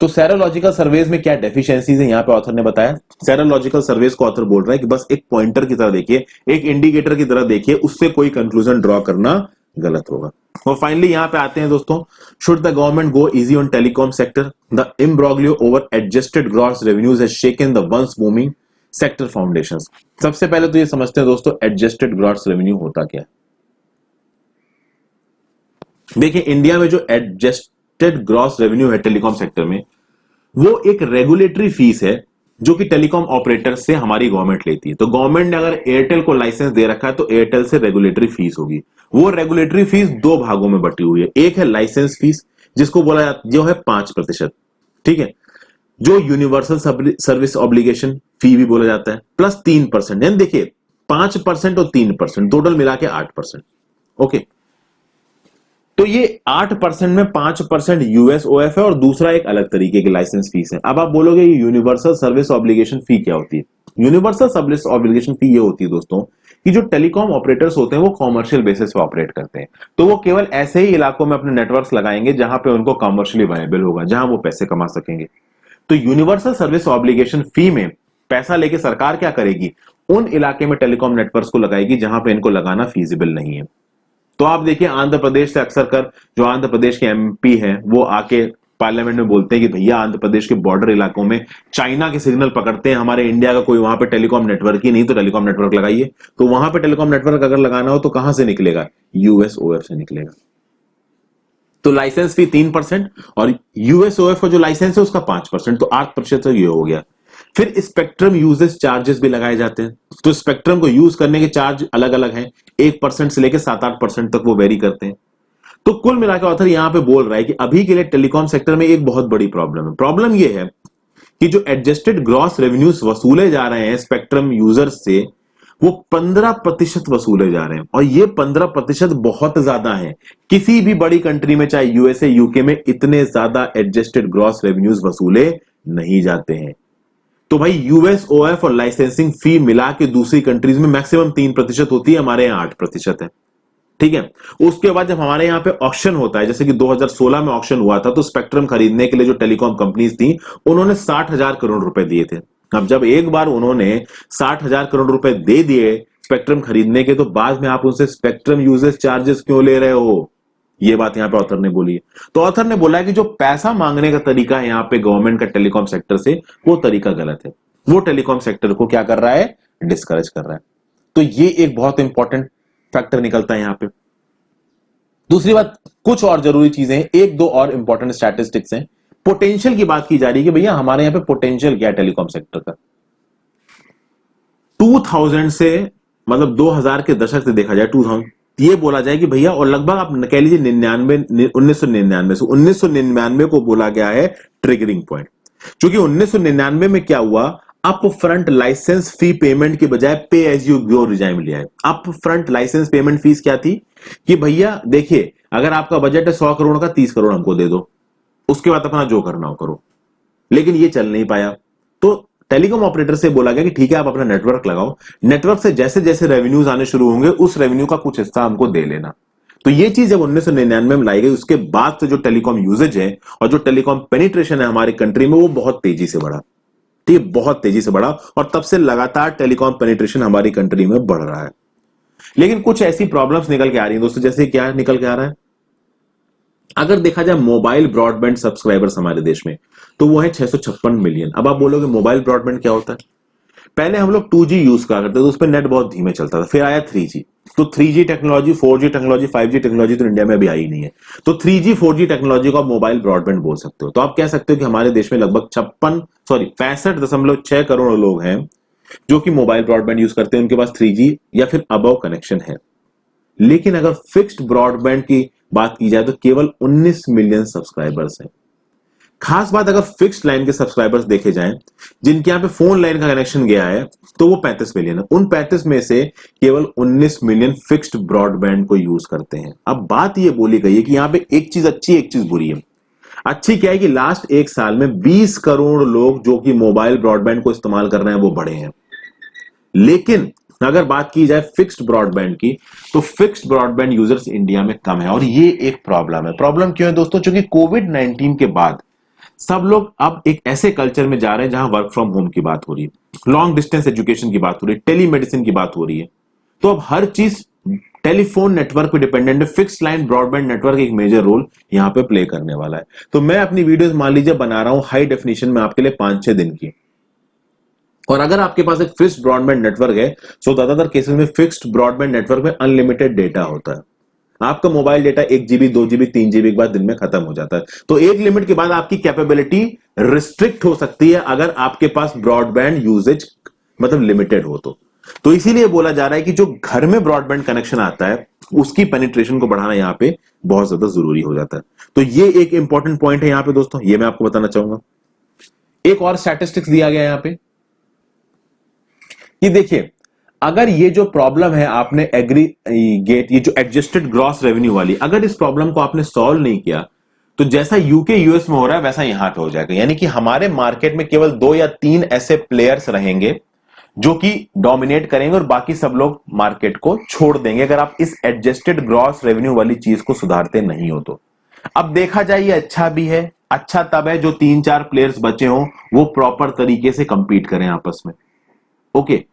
तो सेरोलॉजिकल सर्वेज में क्या डेफिशिएंसीज है, यहां पे ऑथर ने बताया। सेरोलॉजिकल सर्वेज को ऑथर बोल रहा है कि बस एक पॉइंटर की तरह देखिए, एक इंडिकेटर की तरह देखिए, उससे कोई कंक्लूजन ड्रॉ करना गलत होगा। और फाइनली यहां पे आते हैं दोस्तों, should the government go easy on telecom sector? The imbroglio over adjusted gross revenues has shaken the once booming sector foundations. सबसे पहले तो ये समझते हैं दोस्तों एडजस्टेड ग्रॉस रेवेन्यू होता क्या है। देखिए इंडिया में जो एडजस्टेड ग्रॉस रेवेन्यू है टेलीकॉम सेक्टर में, वो एक रेगुलेटरी फीस है जो कि टेलीकॉम ऑपरेटर से हमारी गवर्नमेंट लेती है। तो गवर्नमेंट ने अगर एयरटेल को लाइसेंस दे रखा है तो एयरटेल से रेगुलेटरी फीस होगी। वो रेगुलेटरी फीस 2 भागों में बटी हुई है। एक है लाइसेंस फीस जिसको बोला जाता जो है 5%, ठीक है, जो यूनिवर्सल सर्विस ऑब्लिगेशन फी भी बोला जाता है, प्लस 3%। यानी देखिए 5% और 3% टोटल मिला के 8%। ओके, तो ये 8% में 5% यूएसओएफ है और दूसरा एक अलग तरीके की लाइसेंस फीस है। अब आप बोलोगे यूनिवर्सल सर्विस ऑब्लिगेशन फी क्या होती है? यूनिवर्सल सर्विस ऑब्लिगेशन फी ये होती है दोस्तों कि जो टेलीकॉम ऑपरेटर्स होते हैं वो कॉमर्शियल बेसिस पे ऑपरेट करते हैं, तो वो केवल ऐसे ही इलाकों में अपने नेटवर्क्स लगाएंगे जहां पे उनको कॉमर्शियली वायबल होगा, जहां वो पैसे कमा सकेंगे। तो यूनिवर्सल सर्विस ऑब्लिगेशन फी में पैसा लेके सरकार क्या करेगी? उन इलाके में टेलीकॉम नेटवर्क्स को लगाएगी जहां पे इनको लगाना फीजिबल नहीं है। तो आप देखिए आंध्र प्रदेश से अक्सर कर जो आंध्र प्रदेश के एमपी हैं वो आके पार्लियामेंट में बोलते हैं कि भैया आंध्र प्रदेश के बॉर्डर इलाकों में चाइना के सिग्नल पकड़ते हैं, हमारे इंडिया का कोई वहां पे टेलीकॉम नेटवर्क ही नहीं, तो टेलीकॉम नेटवर्क लगाइए। तो वहां पे टेलीकॉम नेटवर्क अगर लगाना हो तो कहां से निकलेगा? यूएसओएफ से निकलेगा। तो लाइसेंस फी 3% और यूएसओएफ का जो लाइसेंस है उसका 5%, तो 8% ये हो गया। फिर स्पेक्ट्रम यूजेस चार्जेस भी लगाए जाते हैं। तो स्पेक्ट्रम को यूज करने के चार्ज अलग अलग हैं, 1% से लेकर 7-8% तक वो वेरी करते हैं। तो कुल मिलाकर ऑथर यहां पे बोल रहा है कि अभी के लिए टेलीकॉम सेक्टर में एक बहुत बड़ी प्रॉब्लम है। प्रॉब्लम ये है कि जो एडजस्टेड ग्रॉस रेवेन्यूज वसूले जा रहे हैं स्पेक्ट्रम यूजर्स से, वो 15% वसूले जा रहे हैं। और ये 15% बहुत ज्यादा है। किसी भी बड़ी कंट्री में, चाहे यूएसए यूके में, इतने ज्यादा एडजस्टेड ग्रॉस रेवेन्यूज वसूले नहीं जाते हैं। तो भाई यूएसओएफ और लाइसेंसिंग फी मिला के दूसरी कंट्रीज में मैक्सिमम 3% होती है, हमारे यहां 8% है। ठीक है। उसके बाद जब हमारे यहां पे ऑक्शन होता है, जैसे कि 2016 में ऑक्शन हुआ था, तो स्पेक्ट्रम खरीदने के लिए जो टेलीकॉम कंपनीज थी, उन्होंने 60,000 करोड़ रुपए दिए थे। अब जब एक बार उन्होंने 60,000 करोड़ रुपए दे दिए स्पेक्ट्रम खरीदने के, तो बाद में आप उनसे स्पेक्ट्रम यूजेस चार्जेस क्यों ले रहे हो? ये बात यहां पे ऑथर ने बोली है। तो ऑथर ने बोला है कि जो पैसा मांगने का तरीका है यहां पे गवर्नमेंट का टेलीकॉम सेक्टर से, वो तरीका गलत है। वो टेलीकॉम सेक्टर को क्या कर रहा है? डिस्करेज कर रहा है। तो ये एक बहुत इंपॉर्टेंट फैक्टर निकलता है यहां पे। दूसरी बात, कुछ और जरूरी चीजें हैं, एक दो और इंपॉर्टेंट स्टैटिस्टिक्स हैं। पोटेंशियल की बात की जा रही है कि भैया हमारे यहां पे पोटेंशियल क्या है टेलीकॉम सेक्टर का। 2000 से, मतलब 2000 के दशक से देखा जाए, 2000 ये बोला जाए कि भैया, और लगभग आप कह लीजिए 1999 से 1999 को बोला गया है ट्रिगरिंग पॉइंट। क्योंकि 1999 में क्या हुआ, up front licence fee payment के बजाय pay as you go regime लिया है। Up front licence payment fees क्या थी कि भैया देखिए, अगर आपका बजट है 100 करोड़ का, 30 करोड़ हमको दे दो, उसके बाद अपना जो करना हो करो। लेकिन ये चल नहीं पाया, तो टेलीकॉम ऑपरेटर से बोला गया कि ठीक है, आप अपना नेटवर्क लगाओ, नेटवर्क से जैसे जैसे रेवेन्यूज आने शुरू होंगे, उस रेवेन्यू का कुछ हिस्सा हमको दे लेना। तो ये चीज जब 1999 में लाई गई, उसके बाद से जो टेलीकॉम यूजेज है और जो टेलीकॉम पेनिट्रेशन है हमारी कंट्री में, वो बहुत तेजी से बढ़ा। ठीक है, बहुत तेजी से बढ़ा, और तब से लगातार टेलीकॉम पेनिट्रेशन हमारी कंट्री में बढ़ रहा है। लेकिन कुछ ऐसी प्रॉब्लम्स निकल के आ रही हैं दोस्तों, जैसे क्या निकल के आ रहा है, अगर देखा जाए मोबाइल ब्रॉडबैंड सब्सक्राइबर्स हमारे देश में, तो वो है 656 मिलियन। अब आप बोलोगे मोबाइल ब्रॉडबैंड क्या होता है? पहले हम लोग 2G यूज करा करते थे, उस पर नेट बहुत धीमे चलता था। फिर आया 3G, तो 3G technology, 4G technology, 5G technology तो इंडिया में अभी आई नहीं है। तो 3G 4G टेक्नोलॉजी को आप मोबाइल ब्रॉडबैंड बोल सकते हो। तो आप कह सकते हो कि हमारे देश में लगभग 65.6 करोड़ लोग हैं जो कि मोबाइल ब्रॉडबैंड यूज करते हैं, उनके पास 3G या फिर अबव कनेक्शन है। लेकिन अगर फिक्स्ड ब्रॉडबैंड की बात की जाए तो केवल 19 मिलियन सब्सक्राइबर्स हैं। खास बात, अगर फिक्स्ड लाइन के सब्सक्राइबर्स देखे जाएं, जिनके यहां पे फोन लाइन का कनेक्शन गया है, तो वो 35 मिलियन है। उन 35 में से केवल 19 मिलियन फिक्स्ड ब्रॉडबैंड को यूज करते हैं। अब बात ये बोली गई है कि यहां पे एक चीज अच्छी, एक चीज बुरी है। अच्छी क्या है कि लास्ट एक साल में 20 करोड़ लोग जो कि मोबाइल ब्रॉडबैंड को इस्तेमाल कर रहे हैं, वो बढ़े हैं। लेकिन अगर बात की जाए फिक्स्ड ब्रॉडबैंड की, तो फिक्स्ड ब्रॉडबैंड यूजर्स इंडिया में कम है, और ये एक प्रॉब्लम है। प्रॉब्लम क्यों है दोस्तों? क्योंकि कोविड-19 के बाद सब लोग अब एक ऐसे कल्चर में जा रहे हैं जहां वर्क फ्रॉम होम की बात हो रही है, लॉन्ग डिस्टेंस एजुकेशन की बात हो रही है, टेलीमेडिसिन की बात हो रही है। तो अब हर चीज टेलीफोन नेटवर्क पे डिपेंडेंट है। फिक्स्ड लाइन ब्रॉडबैंड नेटवर्क एक मेजर रोल यहां पे प्ले करने वाला है। तो मैं अपनी वीडियोस मान लीजिए बना रहा हूं हाई डेफिनेशन में आपके लिए 5-6 दिन की, और अगर आपके पास एक फिक्स्ड ब्रॉडबैंड नेटवर्क है, तो ज्यादातर केसेस में फिक्स्ड ब्रॉडबैंड नेटवर्क में अनलिमिटेड डेटा होता है। आपका mobile data 1 GB 2 GB 3 GB के बाद दिन में खत्म हो जाता है। तो एक लिमिट के बाद आपकी कैपेबिलिटी रिस्ट्रिक्ट हो सकती है अगर आपके पास ब्रॉडबैंड यूजेज मतलब लिमिटेड हो तो इसीलिए बोला जा रहा है कि जो घर में ब्रॉडबैंड कनेक्शन आता है, उसकी पेनिट्रेशन को बढ़ाना यहां पे बहुत ज्यादा जरूरी हो जाता है। तो ये एक इंपॉर्टेंट पॉइंट है यहां पे दोस्तों, ये मैं आपको बताना चाहूंगा। एक और स्टैटिस्टिक्स दिया गया यहां पे कि देखिए, अगर ये जो प्रॉब्लम है आपने एग्रीगेट, ये जो एडजस्टेड ग्रॉस रेवेन्यू वाली, अगर इस प्रॉब्लम को आपने सॉल्व नहीं किया, तो जैसा यूके यूएस में हो रहा है वैसा यहां पे हो जाएगा। यानी कि हमारे मार्केट में केवल 2 या 3 ऐसे प्लेयर्स रहेंगे जो कि डोमिनेट करेंगे और बाकी सब लोग मार्केट को छोड़ देंगे, अगर आप इस एडजस्टेड ग्रॉस रेवेन्यू वाली चीज को सुधारते नहीं हो तो। अब देखा जाए ये अच्छा भी है, अच्छा तब है जो 3-4 प्लेयर्स बचे हों वो प्रॉपर तरीके से कंपीट करें आपस में। ओके,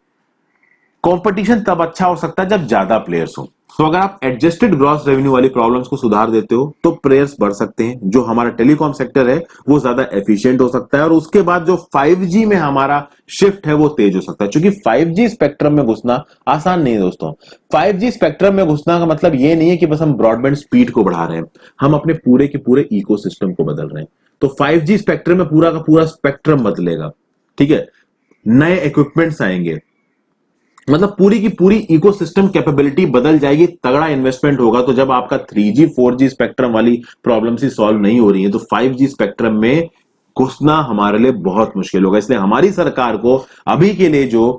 कंपटीशन तब अच्छा हो सकता है जब ज्यादा प्लेयर्स हो। तो अगर आप एडजस्टेड ग्रॉस रेवेन्यू वाली प्रॉब्लम्स को सुधार देते हो तो प्लेयर्स बढ़ सकते हैं, जो हमारा टेलीकॉम सेक्टर है वो ज्यादा एफिशिएंट हो सकता है, और उसके बाद जो 5G में हमारा शिफ्ट है वो तेज हो सकता है। क्योंकि 5G स्पेक्ट्रम में घुसना आसान नहीं है दोस्तों। 5G स्पेक्ट्रम में घुसना का मतलब ये नहीं है कि बस हम ब्रॉडबैंड स्पीड को बढ़ा रहे हैं, हम अपने पूरे के पूरे इकोसिस्टम को बदल रहे हैं। तो 5G स्पेक्ट्रम में पूरा का पूरा स्पेक्ट्रम बदलेगा, ठीक है, नए इक्विपमेंट्स आएंगे, मतलब पूरी की पूरी इकोसिस्टम कैपेबिलिटी बदल जाएगी, तगड़ा इन्वेस्टमेंट होगा। तो जब आपका 3G 4G स्पेक्ट्रम वाली प्रॉब्लम ही सॉल्व नहीं हो रही है, तो 5G स्पेक्ट्रम में घुसना हमारे लिए बहुत मुश्किल होगा। इसलिए हमारी सरकार को अभी के लिए जो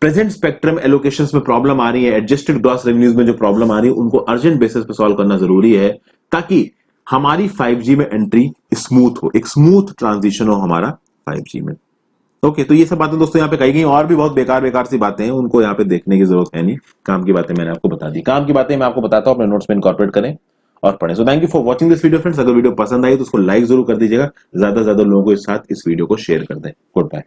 प्रेजेंट स्पेक्ट्रम एलोकेशंस में प्रॉब्लम आ रही है, एडजस्टेड ग्रॉस रेवेन्यूज में जो प्रॉब्लम आ रही है, उनको अर्जेंट बेसिस पे सॉल्व करना जरूरी है, ताकि हमारी 5G में एंट्री स्मूथ हो, एक स्मूथ ट्रांजिशन हो हमारा 5G में। ओके, तो ये सब बातें दोस्तों यहाँ पे कही गई, और भी बहुत बेकार बेकार सी बातें हैं, उनको यहाँ पे देखने की जरूरत है नहीं। काम की बातें मैंने आपको बता दी, काम की बातें मैं आपको बताता हूँ, अपने नोट्स में इनकॉर्पोरेट करें और पढ़ें। So thank you for watching this video friends. अगर वीडियो पसंद आई तो उसको लाइक जरूर कर दीजिएगा, ज्यादा से ज्यादा लोगों के साथ इस वीडियो को शेयर कर दें। Good bye.